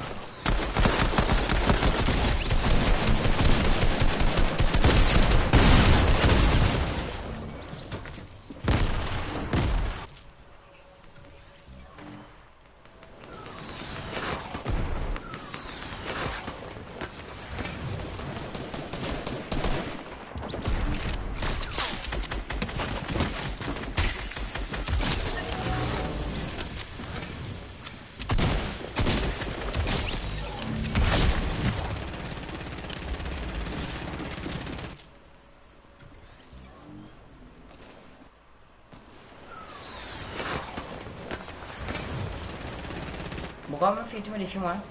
Pourquoi me fait tout les films, hein?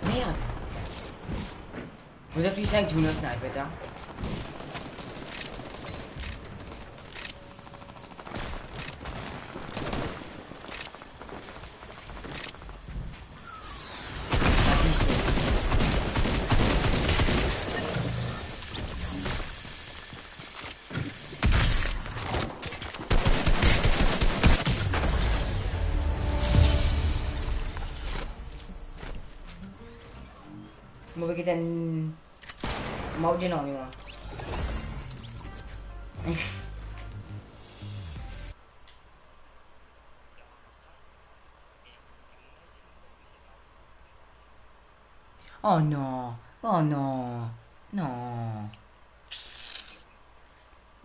Merde. Vous appuyez 5 du minute sniper, hein? Mau kita mau dia nong ni mah. Oh non, oh non, non.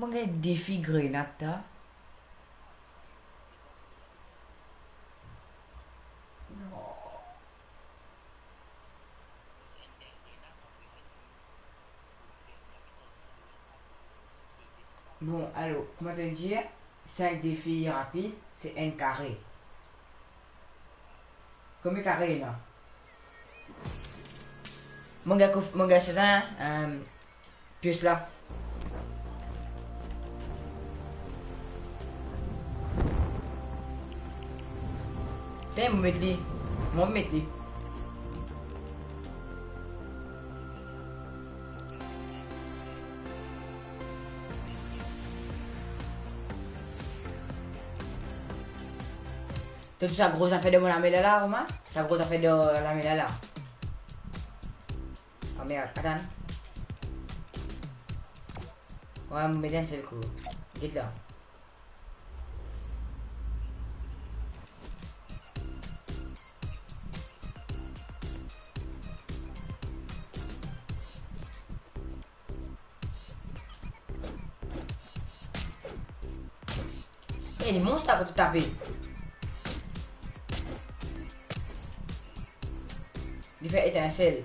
Mungkin défi grenade. Bon, alors, comment te dire, 5 défis rapides, c'est un carré. Combien de carré là? Mon gars, c'est ça, plus là. Tiens, mon mettre lui. Mon mettre lui. T'as tout ça gros affaire de mon ami là, Romain? Ça gros affaire de l'ami là. Oh merde, attends. Ouais, mon médecin c'est le coup. Dites là. Eh, les monstres là que tu tapes. Il fait étincelle.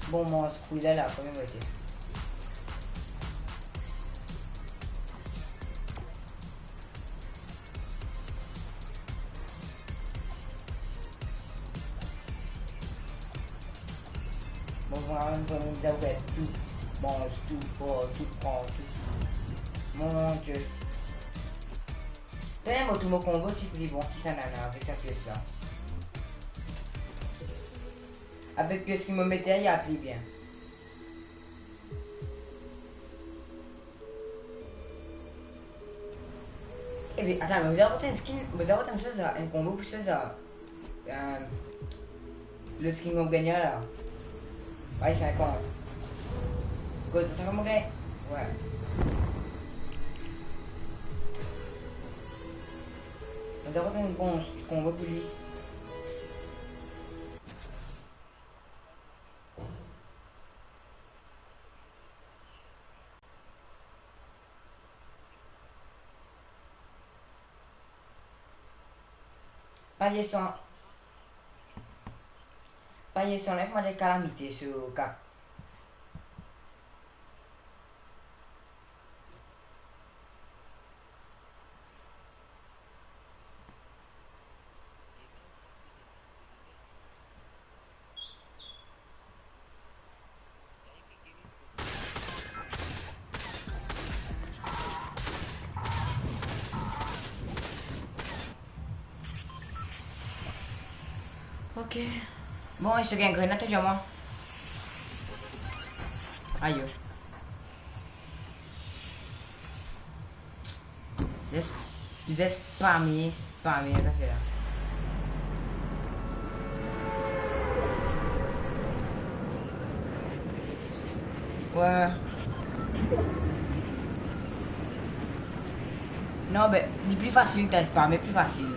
Bon monstre, il est là, quand même, été. Bon, voilà, on nous a ouvert tout. Mange tout, prend tout. Mon Dieu. T'as un auto combo si tu dis bon, qui ça nana avec sa pièce là. Avec pièce qui me mettait, il a appelé bien. Eh bien, attends, mais vous avez un skin, vous avez une chose, un combo pour chose, le skin qu'on gagne là. Ouais, 50. Cause ça comment gagne? Ouais. Vous avez un bon combo pour lui. Pas y son là, moi j'ai calamité sur le cap. Ok. Bon, je te gagne grenade, tu moi. Aïe. Laisse spammer les affaires. Ouais. Non, mais c'est plus facile, t'as spammer, plus facile.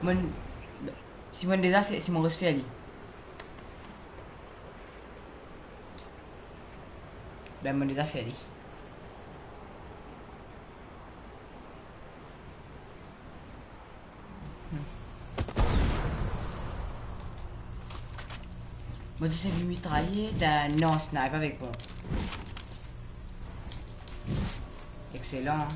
Mon... Si mon déjà fait, si mon reçu ali. Ben mon déjà fait ali. Moi, tu sais, lui mitrailler d'un non-snipe avec bon. Excellent.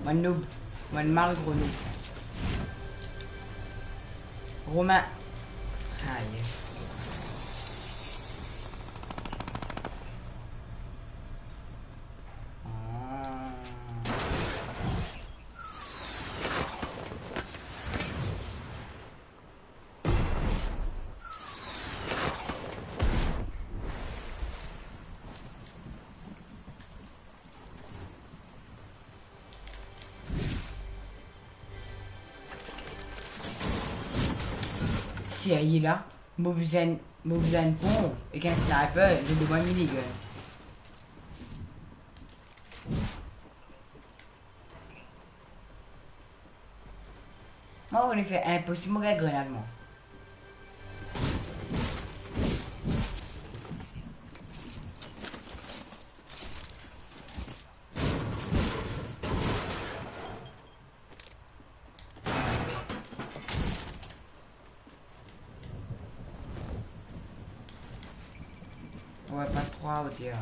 Mon noob. Mon mal gros noob. Romain. Aïe. Si elle est là, moi besoin de pont et qu'un sniper, j'ai besoin de minigun. Moi, on est fait impossible, moi, grenade, moi. Ouais, pas 3 au tir.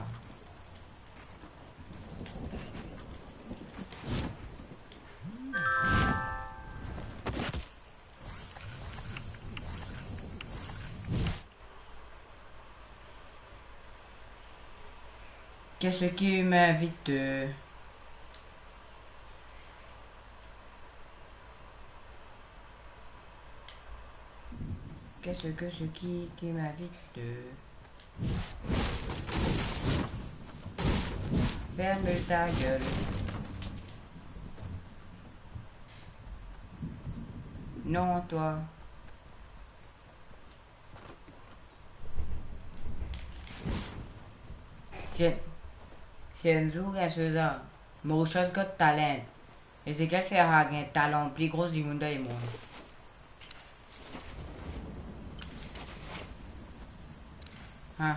Qu'est-ce qui m'invite Qu'est-ce que ce qui m'invite Ferme ta gueule. Non, toi. Si un jour, un chose, mon chose que talent. Et c'est qu'elle fait un talent plus gros du monde dans le monde. Hein?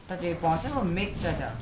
T'as pensé au mec, toi, ça?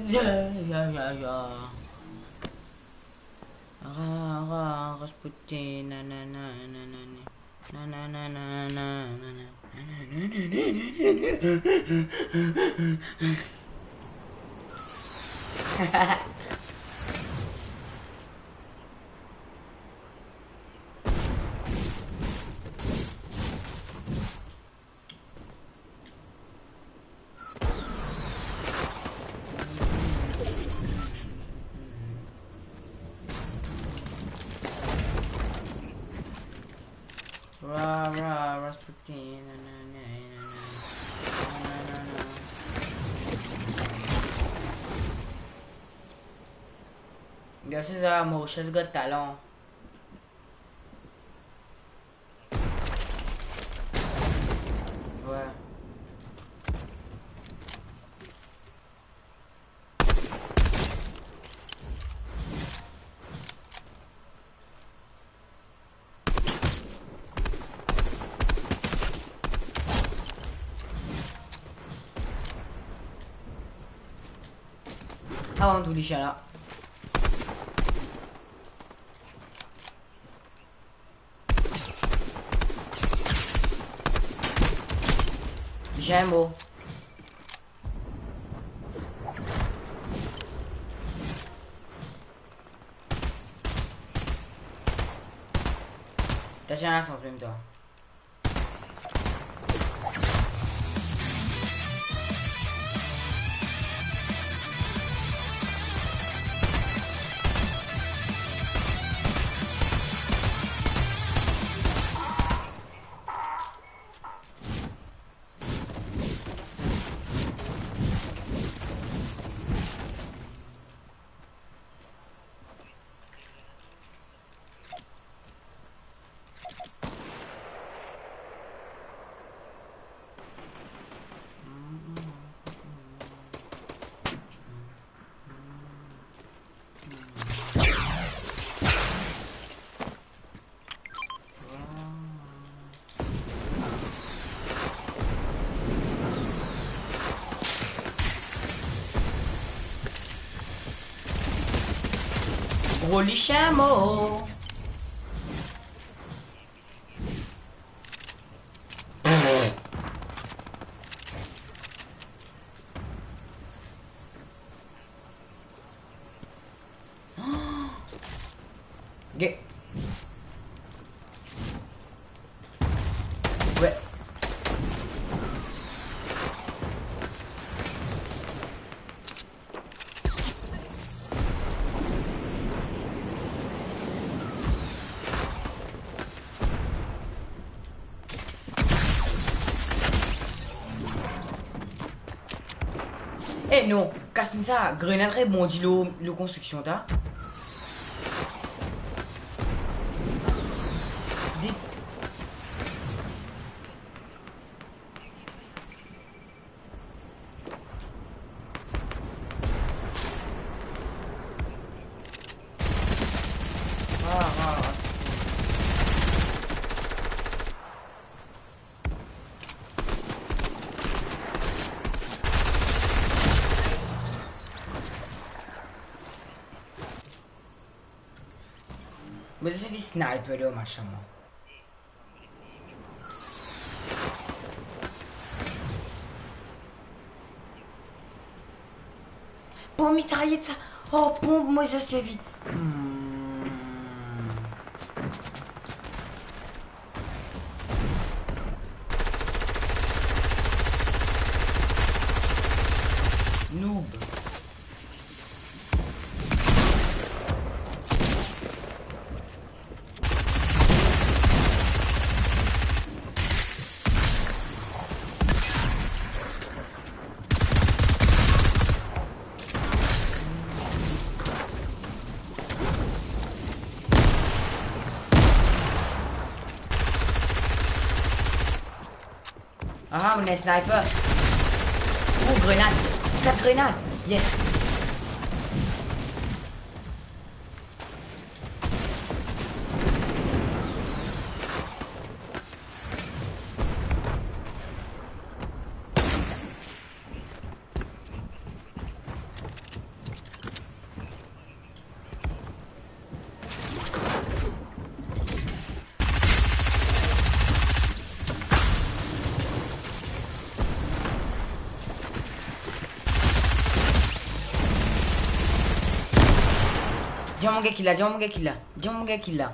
Rasputin, Rasputin, Gracias a Motions Got Talent. Ouais. Avant tout les chiens là. J'ai un mot. T'as un sens même toi. Gros chameau. Gay. Ouais. Eh non, casse ça, grenade rebondit le construction ta. Mas eu já vi sniper, eu macho. Bon, mitraillette ça. Oh, pompe, moi je sais vite. Noob. Ah, on est sniper. Oh, grenade. 4 grenades. Yes. Dis-moi mon gars qui l'a, dis-moi mon gars qui l'a. Dis-moi mon gars qui l'a.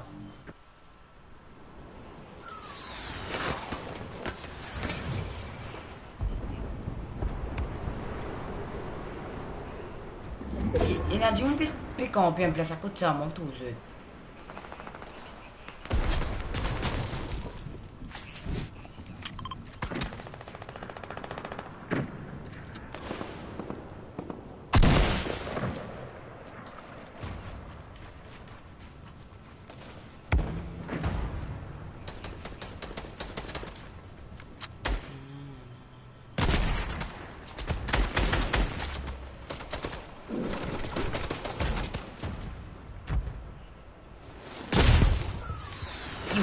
Il a dit on peut camper en place à côté de ça, mon tout.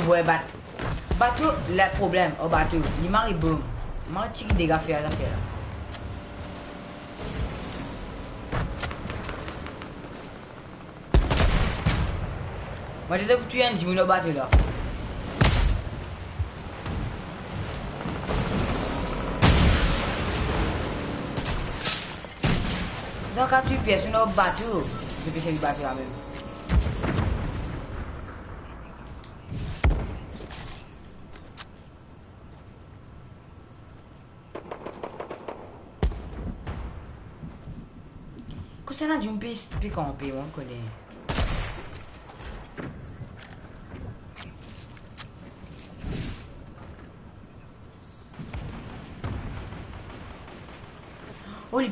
Ouais, bateau, le problème, au bateau, il m'a boum. Il m'a tiré des gars faire là. Moi, je t'ai tué un dimanche au bateau là. Donc, quand tu pièces sur notre bateau, je peux essayer le bateau là même. Quand on a du peux camper, on connaît. Oh, les...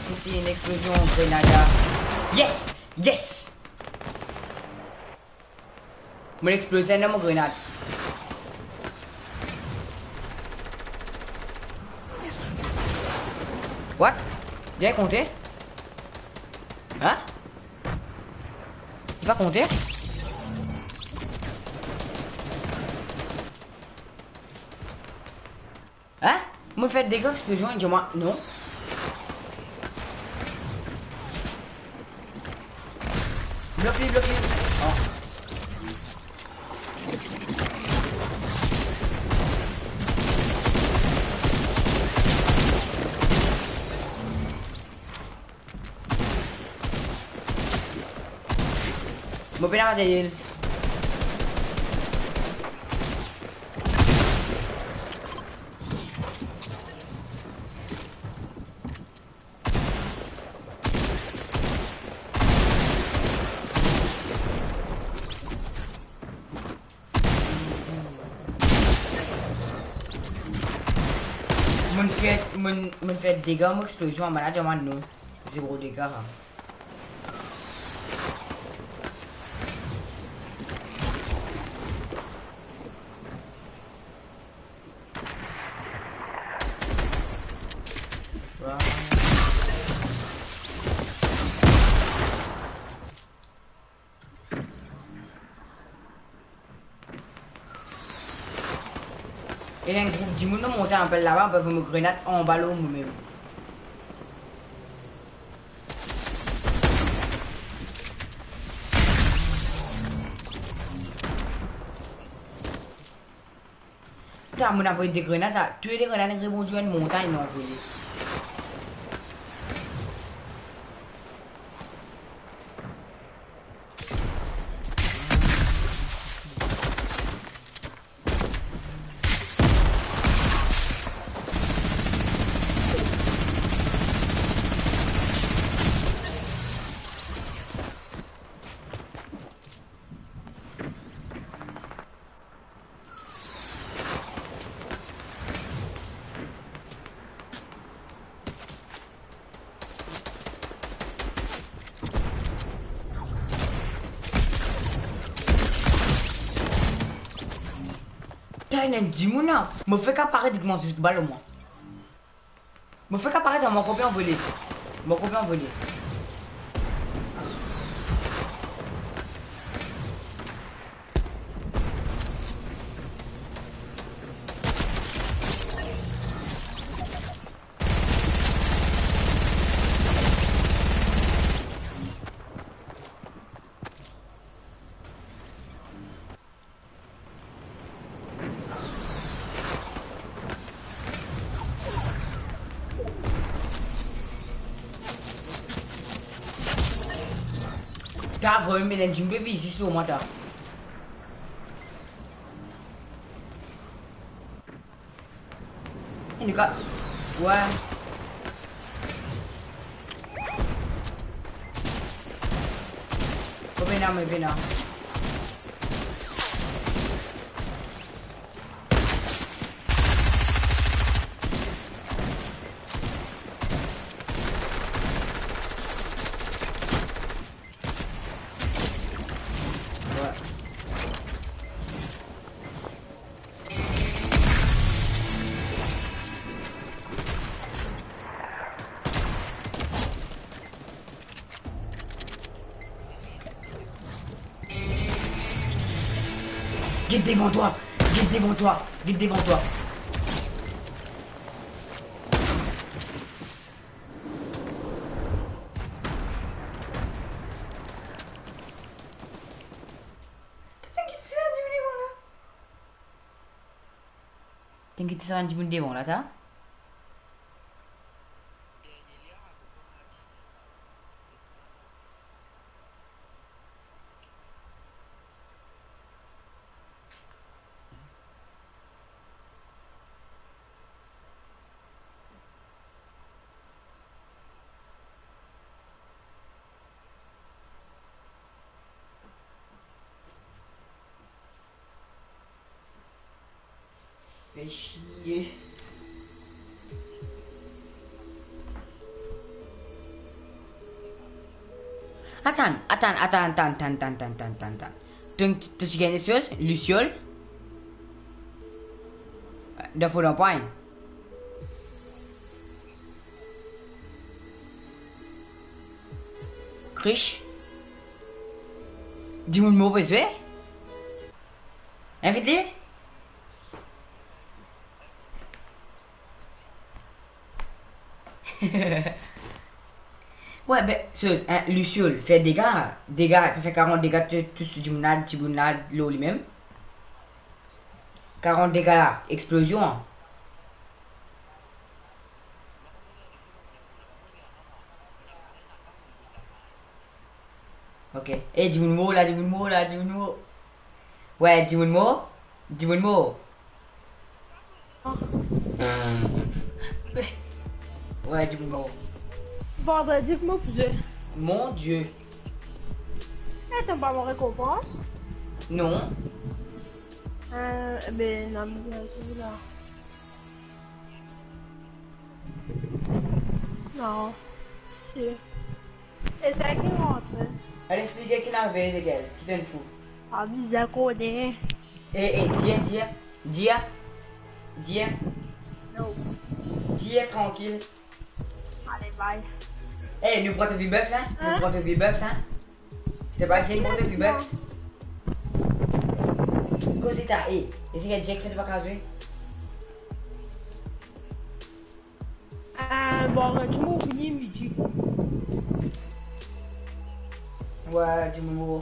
C'était une explosion grenada. Yes! Yes! Mon explosion dans mon grenade. What? J'ai compté? Hein? Il va compter? Hein? Me fait des gars explosion et dis-moi non. Bloque-lui. Oh. Mau pindah aja, Yil. Mon fait dégâts, mon explosion en malade, moi non. Zéro dégâts. Il y a un groupe de monde monter un peu là-bas, on peut me grenade en ballon moi-même. Putain, on a envoyé des grenades, tuer des grenades, ils vont jouer une montagne, ils l'ont envoyé. Il y a un dimouna. Me fait qu'apparaître comment c'est ce balle moi. Me fait qu'apparaître dans mon copain volé. Mon copain volé. T'as vraiment mais tu me ici sur moi t'as. Il gars. Ouais. Viens là. Guide devant toi. Guide devant toi. Guide devant toi. T'inquiète, ça va un petit peu devant là, t'as? Fais chier. Attends. Donc, tu gagnes des choses, Luciole? De faux point. Krish? Dis-moi le mot, besoin? Invité? Ouais, ben, hein, Luciole fait des dégâts, fait 40 dégâts, tout ce du mounad, l'eau lui-même. 40 dégâts là, explosion. Ok. Eh, dis-moi le mot là, dis-moi le mot là, dis-moi le mot. Ouais, dis-moi le mot. Dis-moi le mot. Ouais, dis-moi le mot. Vendredi, comment vous êtes? Mon Dieu. Eh, t'as pas mon récompense? Non. Ben, non, mais c'est là. Non. Si. Et c'est qui rentre? Elle expliquait qu'il avait des gars, qui donne fou. Ah, bizarre qu'on est. Dia. Non. Dia, tranquille. Allez, bye. Eh, nous prenons V-Bucks, hein? Hein? Nous prenons V-Bucks, hein? C'était pas Jake pour V-Bucks? Qu'est-ce que t'as? Eh, est-ce qu'il y a Jake qui fait pas jouer? Bon, tu m'as fini midi. Ouais, dis-moi le mot.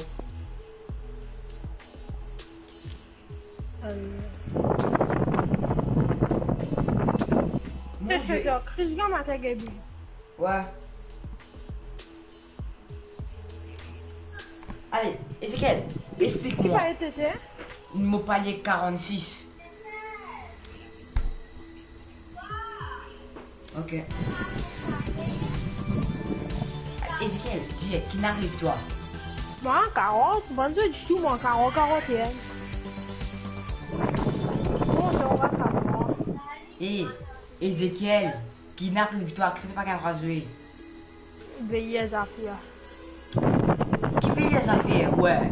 Qu'est-ce que c'est? Chris Gam a ta gabi. Ouais. Allez, Ezekiel, Qui explique-moi. va être été? Mon palier 46. Ok. Ezekiel, dis, qui n'arrive toi? Moi, 40. Bonne du tout, moi, 40, 41. Bon, on va savoir. Eh, Ezekiel, qui n'arrive toi? Qui fait pas qu'à jouer? Veillez les affaires. Qui fait les affaires? Ouais.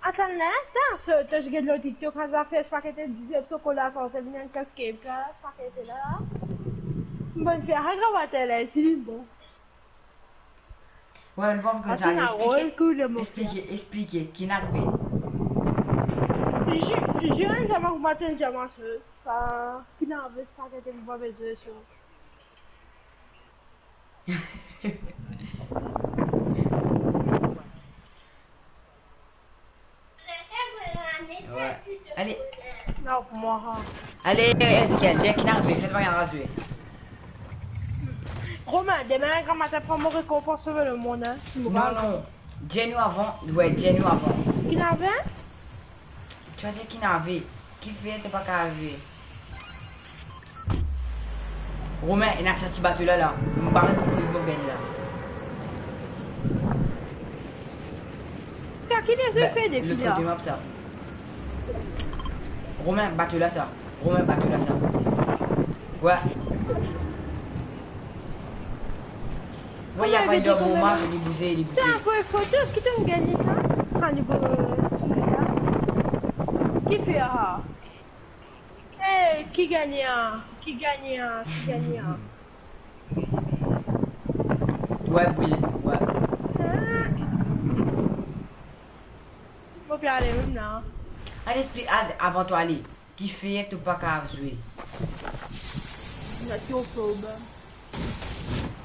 Attends, là, t'as joué de l'autre TikTok quand t'as fait ce paquet de 17 chocolats sans se venir quelques ce paquet là. Bonne fille, regarde ta télé, c'est bon. Ouais, on va comme ça. Expliquez, qui n'arrive? Je ne sais pas comment tu as commencé. Qui n'arrive pas que tu me vois baiser sur. Ouais. Allez. Non, pour moi. Allez, Ezekiel, Jack qui n'arrive, faites pas rien rasurer. Romain, demain, grand matin, prends mon récompense sur le monde, hein. Non, non. Dis-nous avant. Ouais, dis-nous avant. Qui n'avait? Tu as dit qu'il n'avait. Qui fait, t'es pas casé. Romain, il a sorti battu là. Il me parle pour le gagner là. T'as qui les fait des Le filles côté map ça. Romain, battu là ça. Romain, battu là ça. Ouais. Ouais, il y a pas de bon map, il est bousé, il est bousé. Tiens, pour une photo, qui t'a gagné ça? Ah, du coup, qui fait ah? Hey, qui gagne un? Qui gagne un? Qui gagne un? Ouais, oui, ouais. Faut bien aller même là. Allez, explique, avant toi, allez. Qui fait, tu pas qu'à jouer. Natiophobe.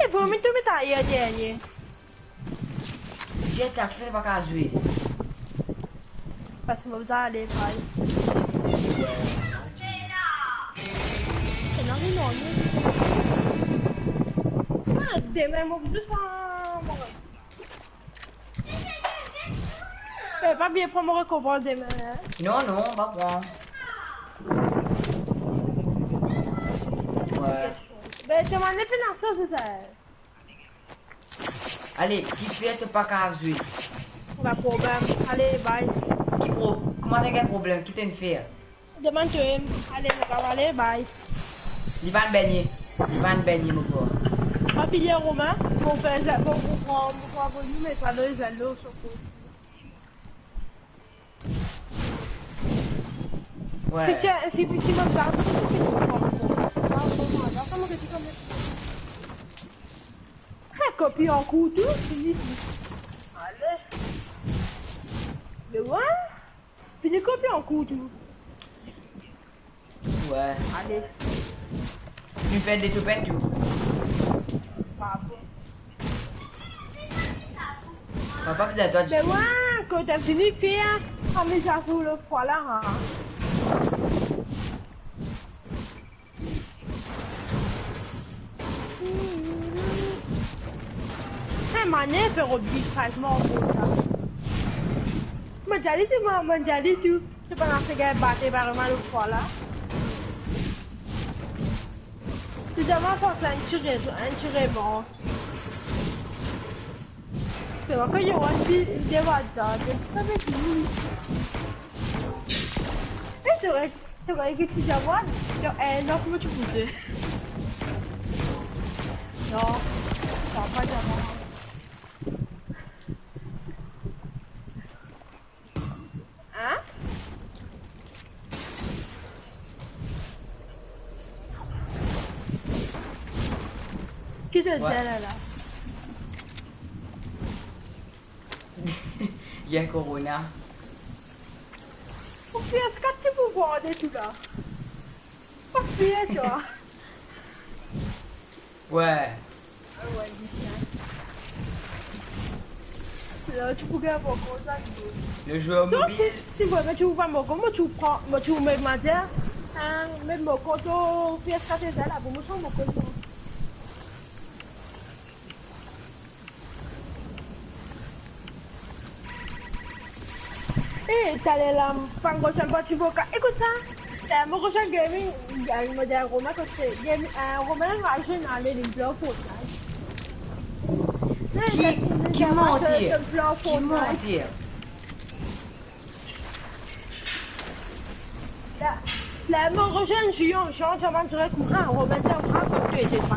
E poi mi tu mi tagli a tieni. J'ai ta fait, pas qu'à jouer. Passiamo a usare, fai. E non mi muoio. Ah, devo fare. Pas bien pour me récompenser demain. Non, non, pas prendre. Ouais. Ben, tu m'en es fait dans ça, c'est ça. Allez, qui fait, tu pas qu'à jouer. Pas de problème. Allez, bye. Comment t'as quel problème? Qui t'en fait? Demain, tu aimes. Allez, mon gars, allez, bye. Il va me baigner. Il va me baigner, mon gars. Pas piller Romain. Mon père, mon volume, mais pas les allos, surtout. Ouais. Si me guardo, ecco più a cuto, quindi allez. Le ouais? Puis les copies en couteau. Ouais. Allez. Tu fais des toupettes, tout. Bravo. Papa, vous êtes toi, tu Mais ouais, quand t'as fini de faire, on met ça sur le foie là. Hein. Mané per obbisfalmo mangiare tu ma mangiare tu se pensasse che batte per male un po' là tu devi forse un bon se va che io oggi devo alzare sapete e se vuoi che ci sia buono no come ci fosse no facciamo hein? Qui te dit là? Il y a Corona. Pour faire ce que tu peux voir de tout là. Pour faire, tu vois. Ouais. Ouais, là, tu peux avoir ça. Le joueur mobile. Si vraiment tu vois mon comment tu prends, tu mets ma terre, même mon compte, faire ce que tu là, pour moi, c'est mon compte. Eh, t'as la pango samba tu vois écoute ça. T'as mon prochain gaming, il y a une modèle Romain que c'est Romain va jouer dans les blocs Fortnite. Qui mentir? Qui mentir? La mon prochain joueur, j'en dirais courant, Romain t'es en train comme tu étais pas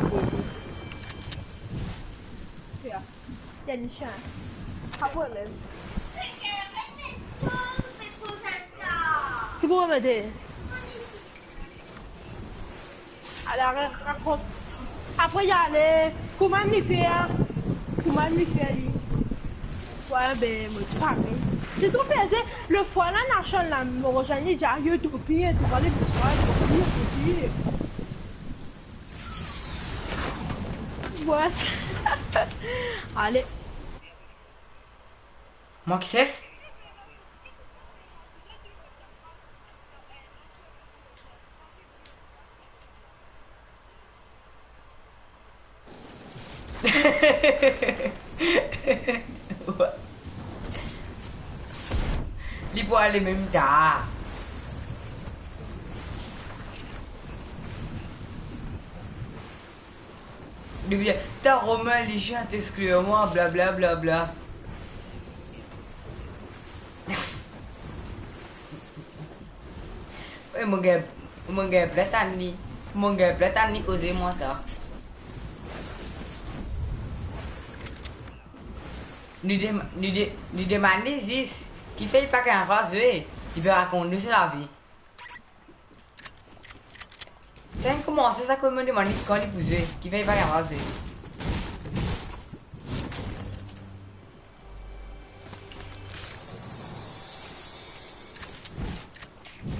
t'es une chance. Pas pour même. Tu pourrais m'aider? Alors, raconte. Après, il y a les... Comment m'y faire? Comment m'y faire, lui? Ouais, ben, moi, tu parles. C'est tout fait, le foie là, n'achète la morogène, j'ai eu tout pire, tu vas aller pour toi, tout pire. Ouais, allez. Moi qui sais? Ouais. Il faut aller même tard. T'as Romain, les chiens t'excluent moi, blablabla. Bla, bla, bla. Ouais, mon gars, platani. Mon gars, platani, osez-moi ça. Nous demandons Zis, qui fait pas qu'un rasé, qui peut raconter sur la vie. C'est comment c'est ça que me demande quand il pousse, qui fait pas qu'un rasé.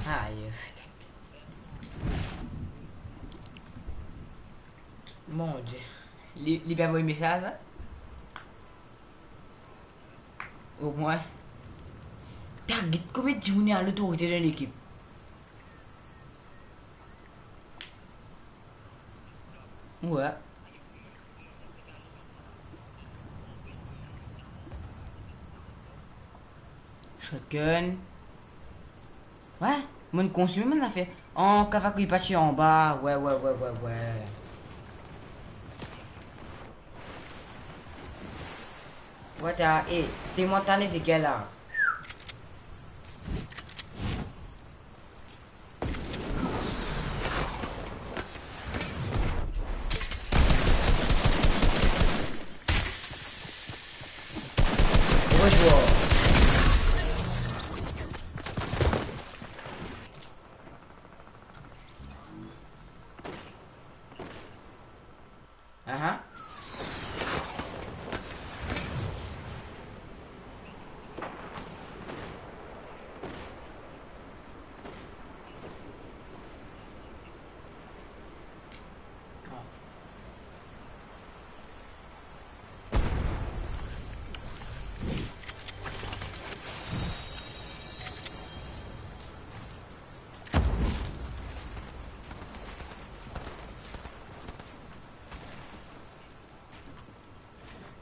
Aïe. Mon Dieu. Il va envoyer un message, hein? Au moins. T'as combien de journées à l'autorité de l'équipe? Ouais. Shotgun. Ouais. Mon consume même l'a fait. En cava qui passe en bas. Ouais. Ouais, t'as. Eh, t'es montané, c'est quelle là? Retour. Uh-huh.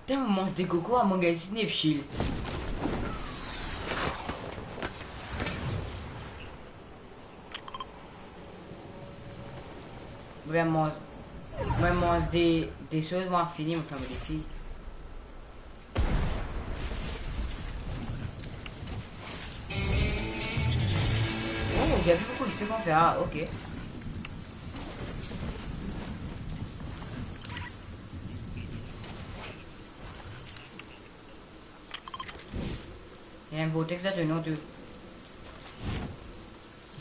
T'as un moment de coco à magasiner Shield. Vraiment. Vraiment des choses moins finies, me faire des filles. Oh, il y a plus beaucoup de trucs à faire. Ah, ok. Il y a un beau texte de nom, tu.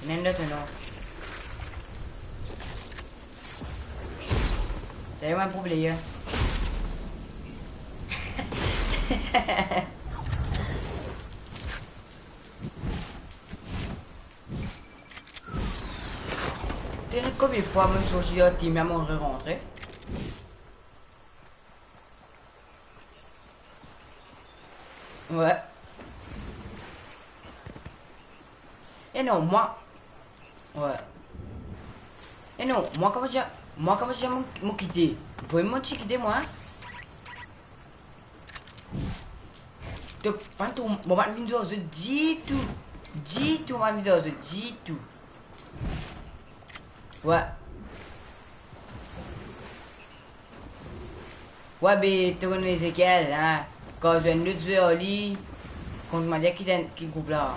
Il y a un autre nom. C'est un problème. Tu sais combien de fois même sorti à team à mon rentré? Ouais. Et non, moi. Ouais. Et non, moi, comment j'ai mon quitté? Vous pouvez me quitter, moi? Donc, quand on m'a dit je dis tout. Dis tout, ma vidéo, je dis tout. Ouais. Ouais, mais tu connais Ezekiel, hein? Quand j'ai une autre joueur au lit, quand il m'a dit qu'il coupe là.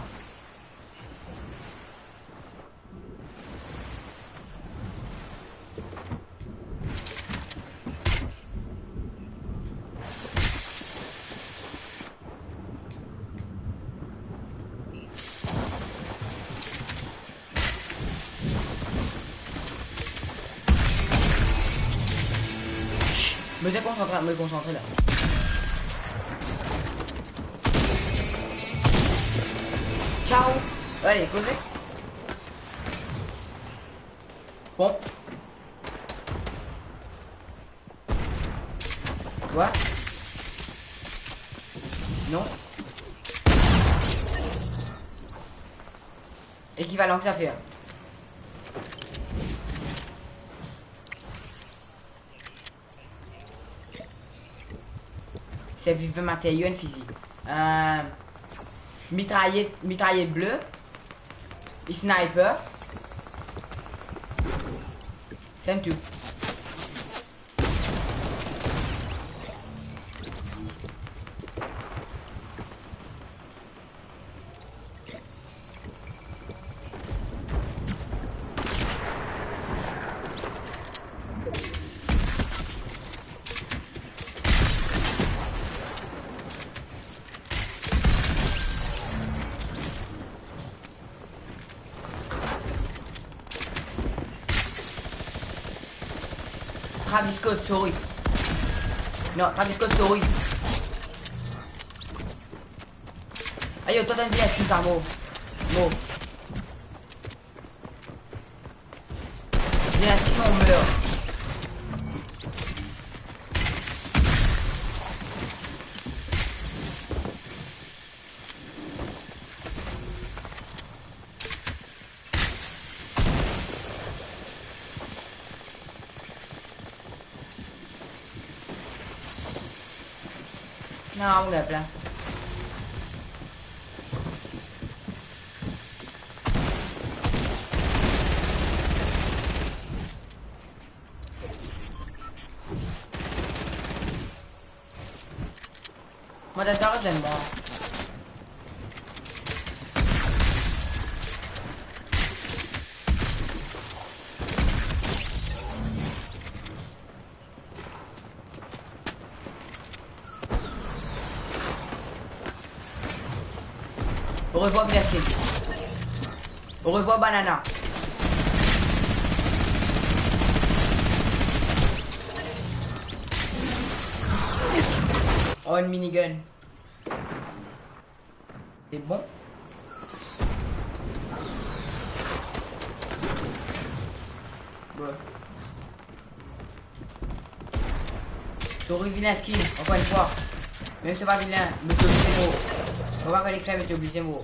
Me concentrer là. Ciao. Allez, causez. Bon. Quoi? Non. Équivalent que ça fait. C'est vivant matériau en physique. Mitraillette bleue. Et sniper. C'est tout. Travis Scott, sorry. Non, Travis Scott, sorry. Ayo, toi t'as bien ce ça, Mo. Bien, sinon on meurt. Non, on est plein. Moi d'accord, j'aime moi. Au revoir, merci. Au revoir, banana. Oh, une minigun. C'est bon. Ouais. Sorry, vilain skin, encore une fois. Même si c'est pas vilain, mais t'es obligé de mot. On va voir les crèmes, mais t'es obligé de mot.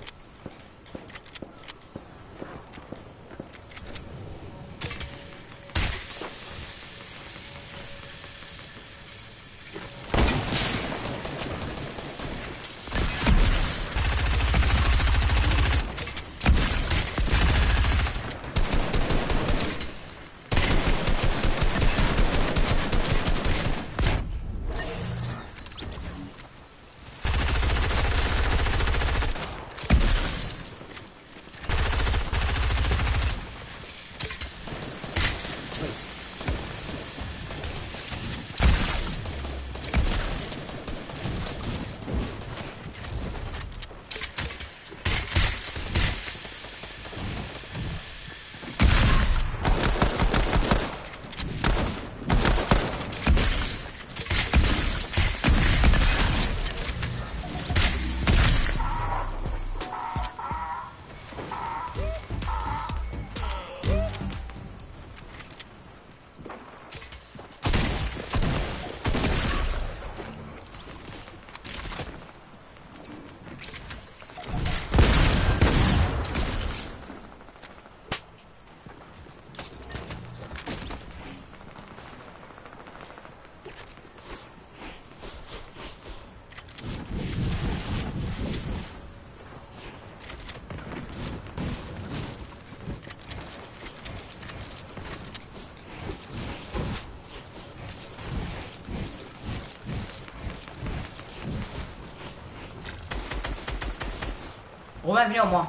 Romain, viens au moins.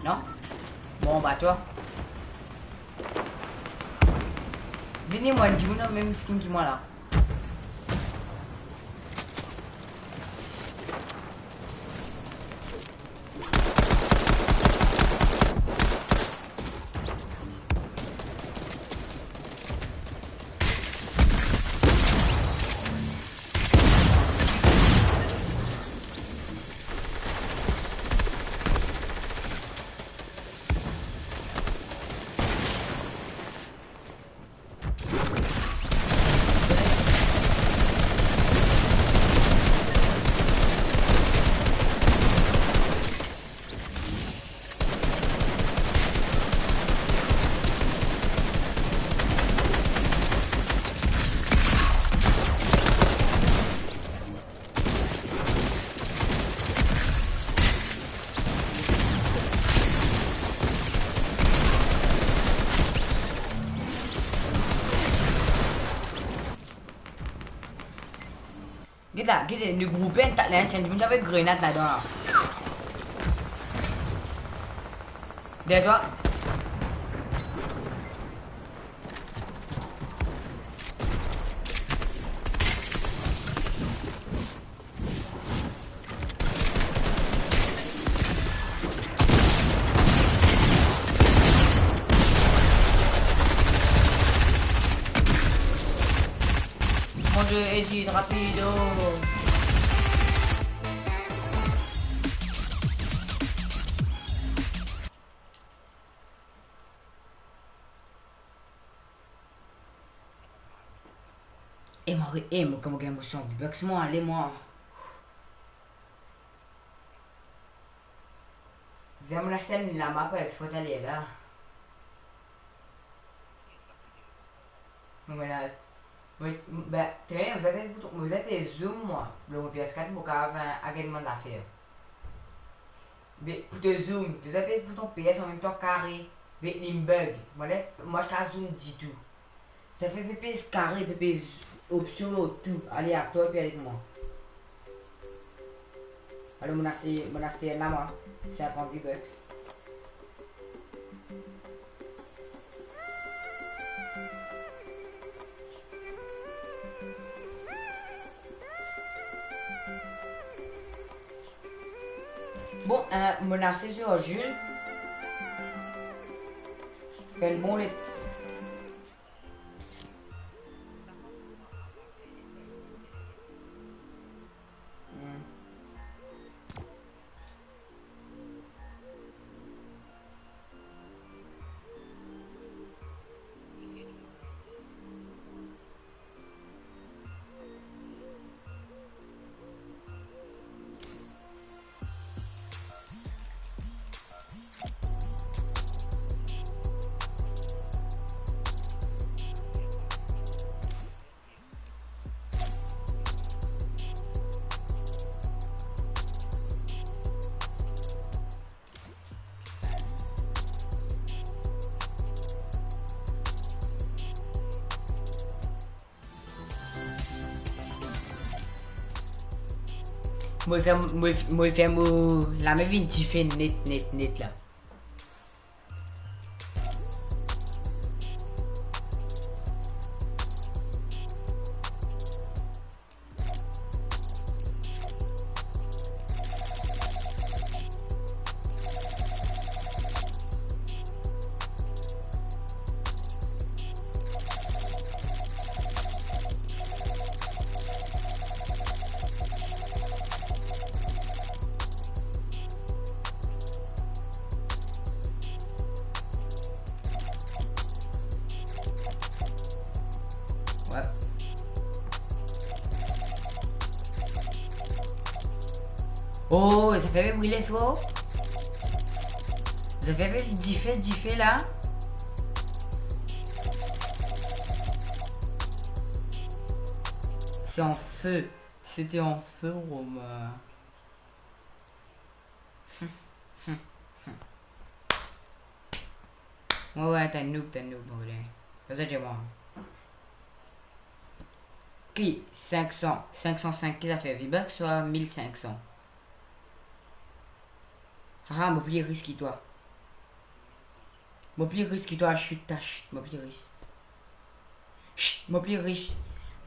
Non? Bon, bah toi. Venez moi, dis-moi le même skin que moi là. là, le groupe, t'as l'ancien du avec grenade là-dedans. Derrière toi. Mon dieu, hésite, rapido. Moi, comment gagne mon V-Bucks, moi, allez, moi. Viens me la scène, la map, elle faut aller là. Voilà. Ben, très bien, vous avez zoom, moi. Le PS4, vous avez un agrément d'affaires. Mais pour te zoom, tu avez pour ton PS en même temps carré. Mais il bug. Moi, je zoom du tout. Ça fait PPS carré, PPS option, tout. Allez, à toi, puis avec moi. Alors, mon acheté là, moi. 50 V-Bucks. Bon, mon acheté sur Jules. Fait le bon les. Moi, je fais la même vie, tu fais net là. Ouais. Oh, ça fait brûler toi. Ça fait du fait là. C'est en feu. C'était en feu, Romain. Ouais, t'as noob, vas-y, moi. Qui 500, 505 qui ça fait V-Bucks, soit 1500. Ah, mon plus risque toi. Mon plus risque toi, chute, ta chute, mon plus risque. Chut, mon plus riche.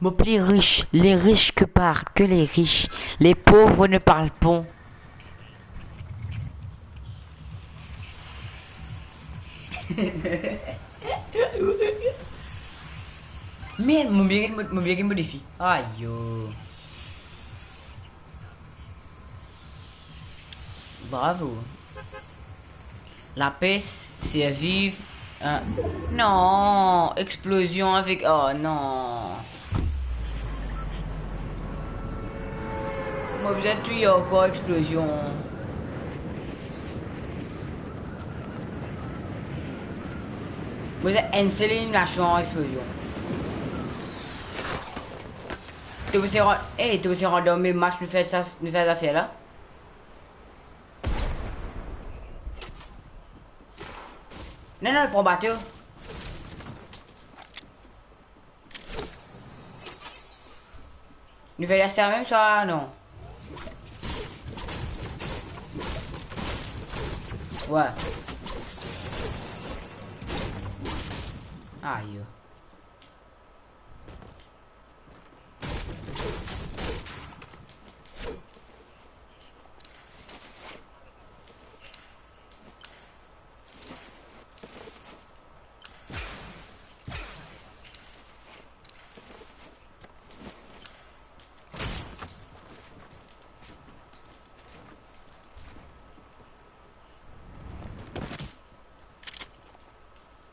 Mon plus riche, les riches que parlent que les riches, les pauvres ne parlent pas. Mais mon bien qui modifie. Aïe yo. Bravo. La paix, c'est vivre. Non, explosion avec. Oh non. Moi, vous êtes tué encore explosion. Vous êtes une nation explosion. Tu veux se hey, tu veux se rendre mes matchs, nous faire ça affaire là. Non, pour battre. Il va rester même ça, non? Ouais. Aïe.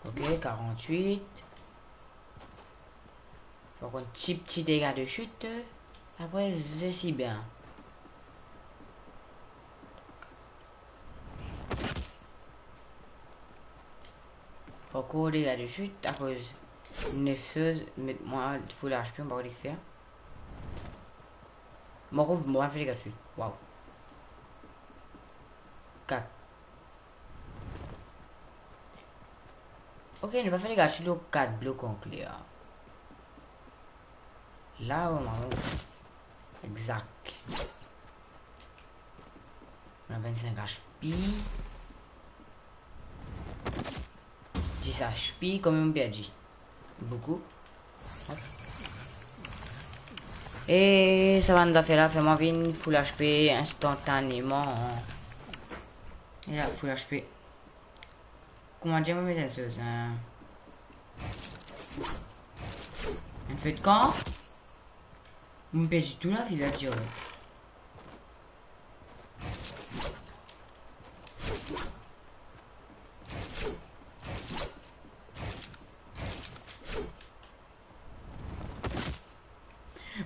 Ok, 48. Donc un petit dégât de chute. Après, je suis bien. Encore dégâts de chute à cause nefseuse. Mais moi, il faut l'HP, on va le faire. Moi, je fais dégâts de chute. Waouh. 4. Ok, ne pas faire dégâts de chute au 4 blocs en clair. Là, on a exact. On a 25 HP. 10 HP, comme on perdu. Beaucoup. Et ça va nous faire là, fait-moi une full HP instantanément. Et là, full HP. Comment dire, mes sensos, hein? En fait, quand on me perd tout la vie là, direct.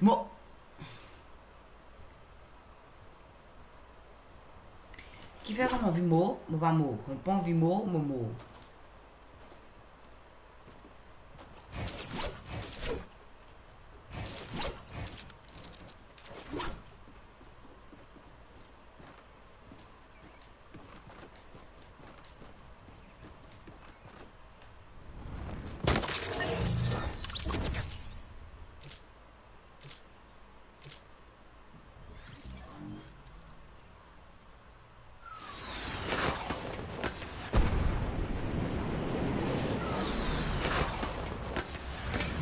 Bon. Qui fait comme on vit mot, on va mot. On prend vit mot, mot.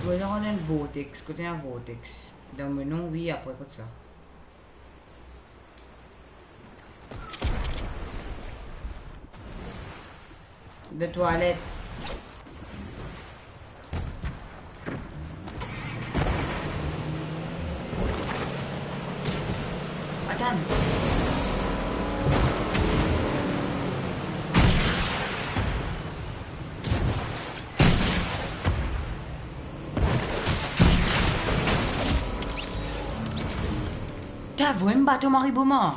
Ouais, là, on a un vortex, côté un vortex. Dans le nom, oui, après, comme ça. De toilette. Attends. T'as vu un bateau Mariboma?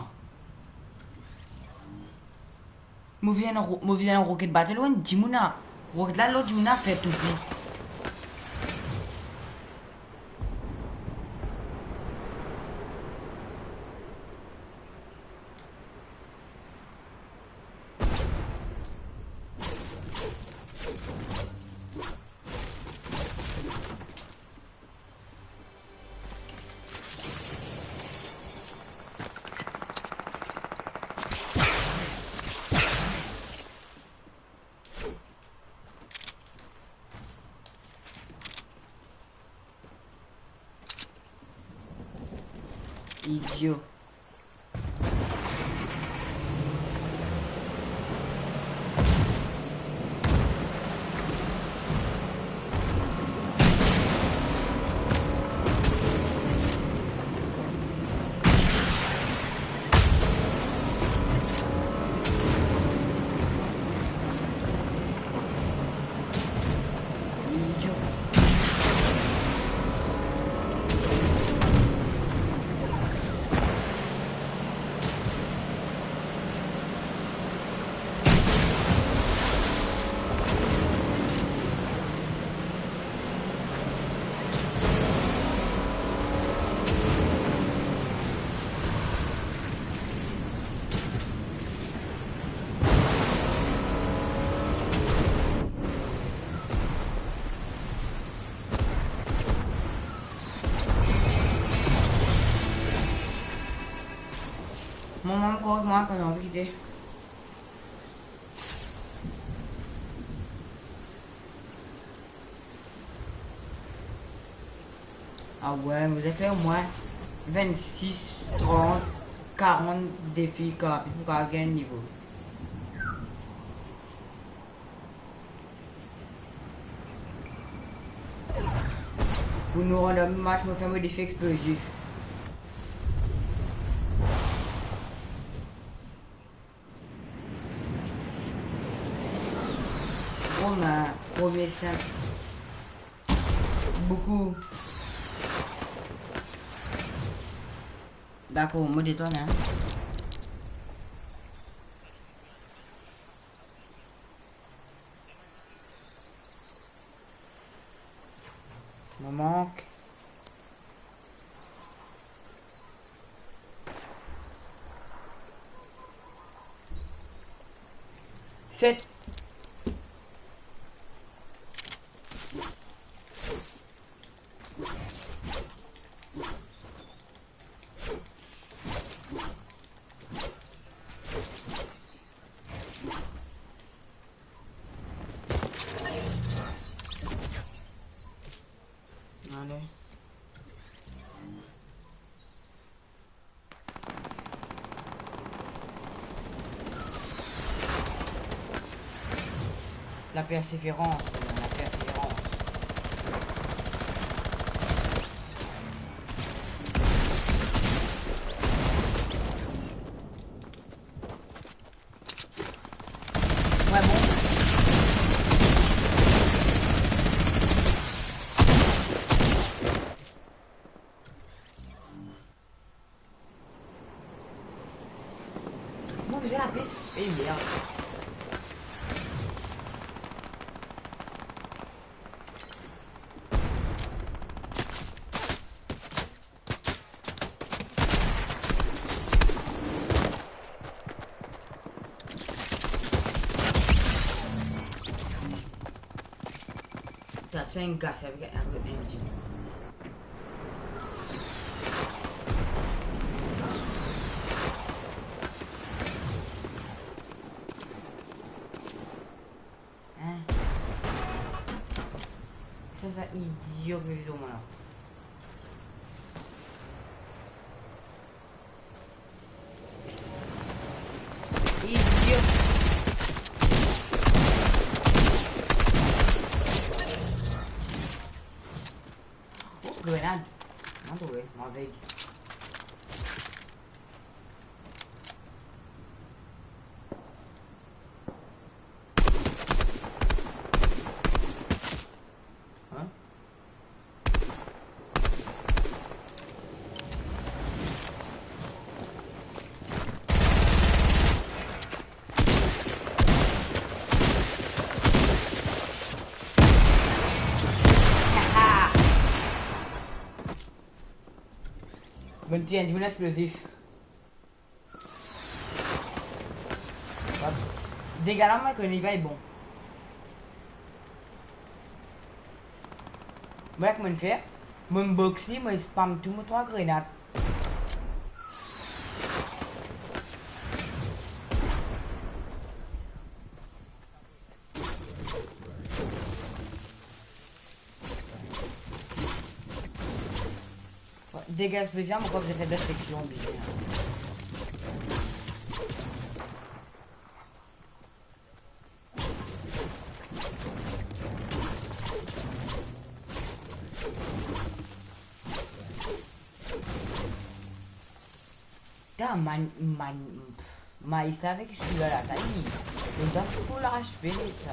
Moi viens en rocket battle loin, dis-moi. Rocket là, l'autre, dis-moi, fait tout vite. Idiot. Idiot. Maman me croit que moi quand on a quitté. Ah ouais, vous avez fait au moins 26, 30, 40 défis pour gagner niveau. Pour nous rendre un match, je me fais un défi explosif. Romain, premier simple. Beaucoup. D'accord, moi détonne hein. Me manque. 7. Allez. La persévérance, la persévérance. Ouais bon. Moi j'ai la piste. Et merde. Ça fait un gars avec un peu d'engine. Hein? Ça idiot que je moi là. Idiot. Oh, grenade. Non, trouvé, mon veille. Hein? Haha! 21, je explosif. Dégâts là, moi, que le niveau est bon. Voilà comment je fais. Mon boxy, moi, je spam tout mon 3 grenades. Dégâts explosifs, pourquoi vous avez fait destruction, bizarre. Putain, il savait que je suis là, la taille. Je dois tout l'arracher, ça.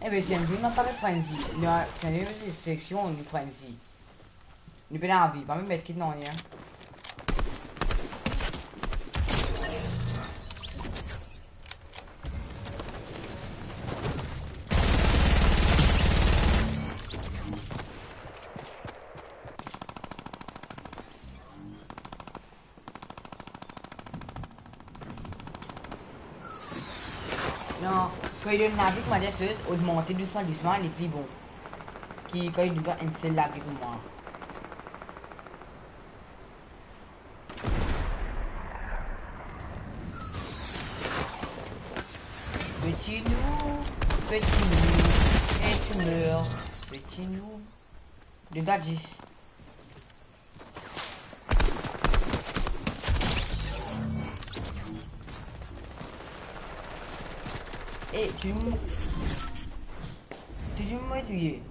Eh ben, c'est un jeu, n'a pas de frenzy. C'est une section, une frenzy. Une peine à vie, pas même mettre qui non, rien. Non, quand il y a une navigue modeste, augmenter doucement, doucement, les plus bons. qui, quand il doit un seul avec moi. Petit loup, et tu meurs. Petit loup. De Dadis. Et tu m'as tué.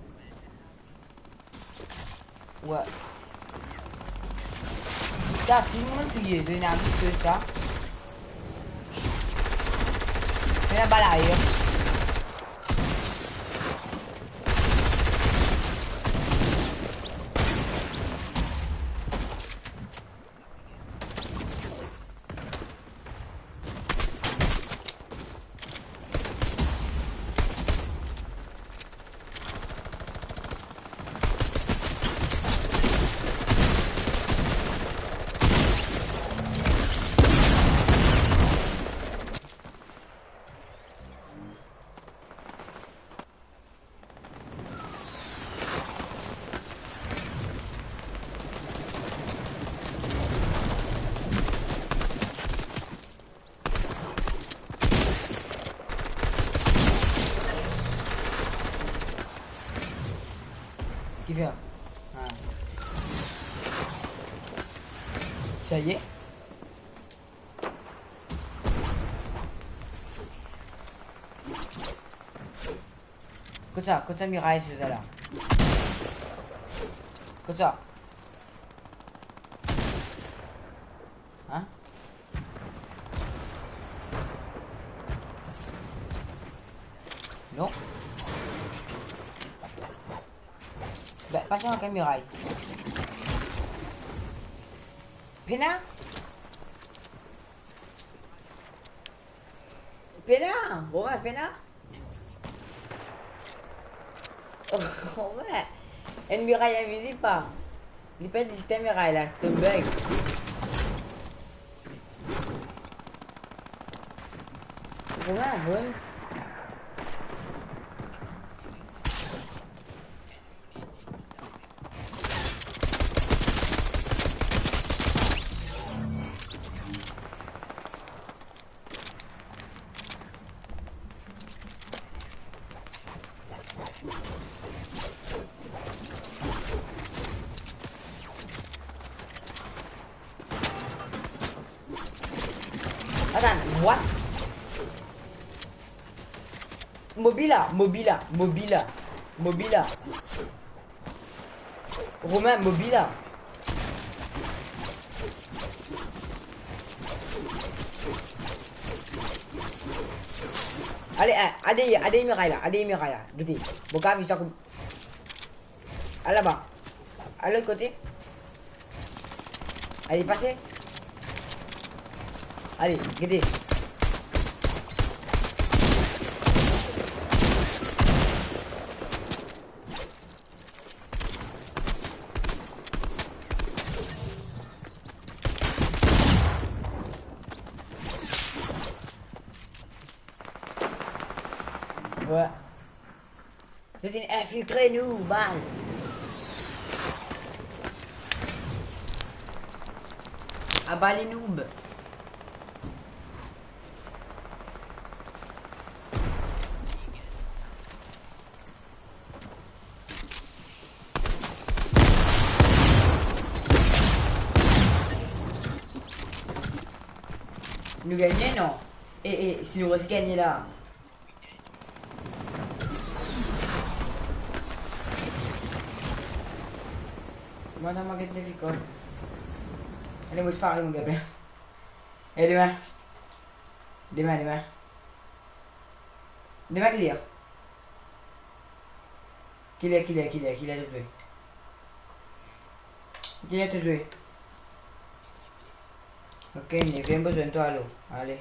Ouais. Ça, tu m'as tué. De n'importe ça. C'est la balaye. Qui fait? Ah. Ça y est. Cosa Mirai faisait là? Cosa? Hein? Non? Bah, passez en caméra. Pena? Pena? Ouais, Pena? Oh, ouais. Une muraille invisible pas. Il peut être système muraille là, c'est un bug. Ouais, ouais. Attends, what? Mobila. Romain, Mobila. Ada yang meraih lah, gitu. Buka bisa aku. Alah bang, alah côté. Allez, passez. Allez, gede. Ouais. C'est une infiltré nous, balle. Abat les noobs. Nous gagner non? Et si nous reste gagner là. Mana makin difficult. Ini mus pakai mungkin ya. Di mana? Di mana? Di mana dia? Qu'il a tué. Qui a tué? Ok, il n'y a pas besoin de toi, allô. Allez.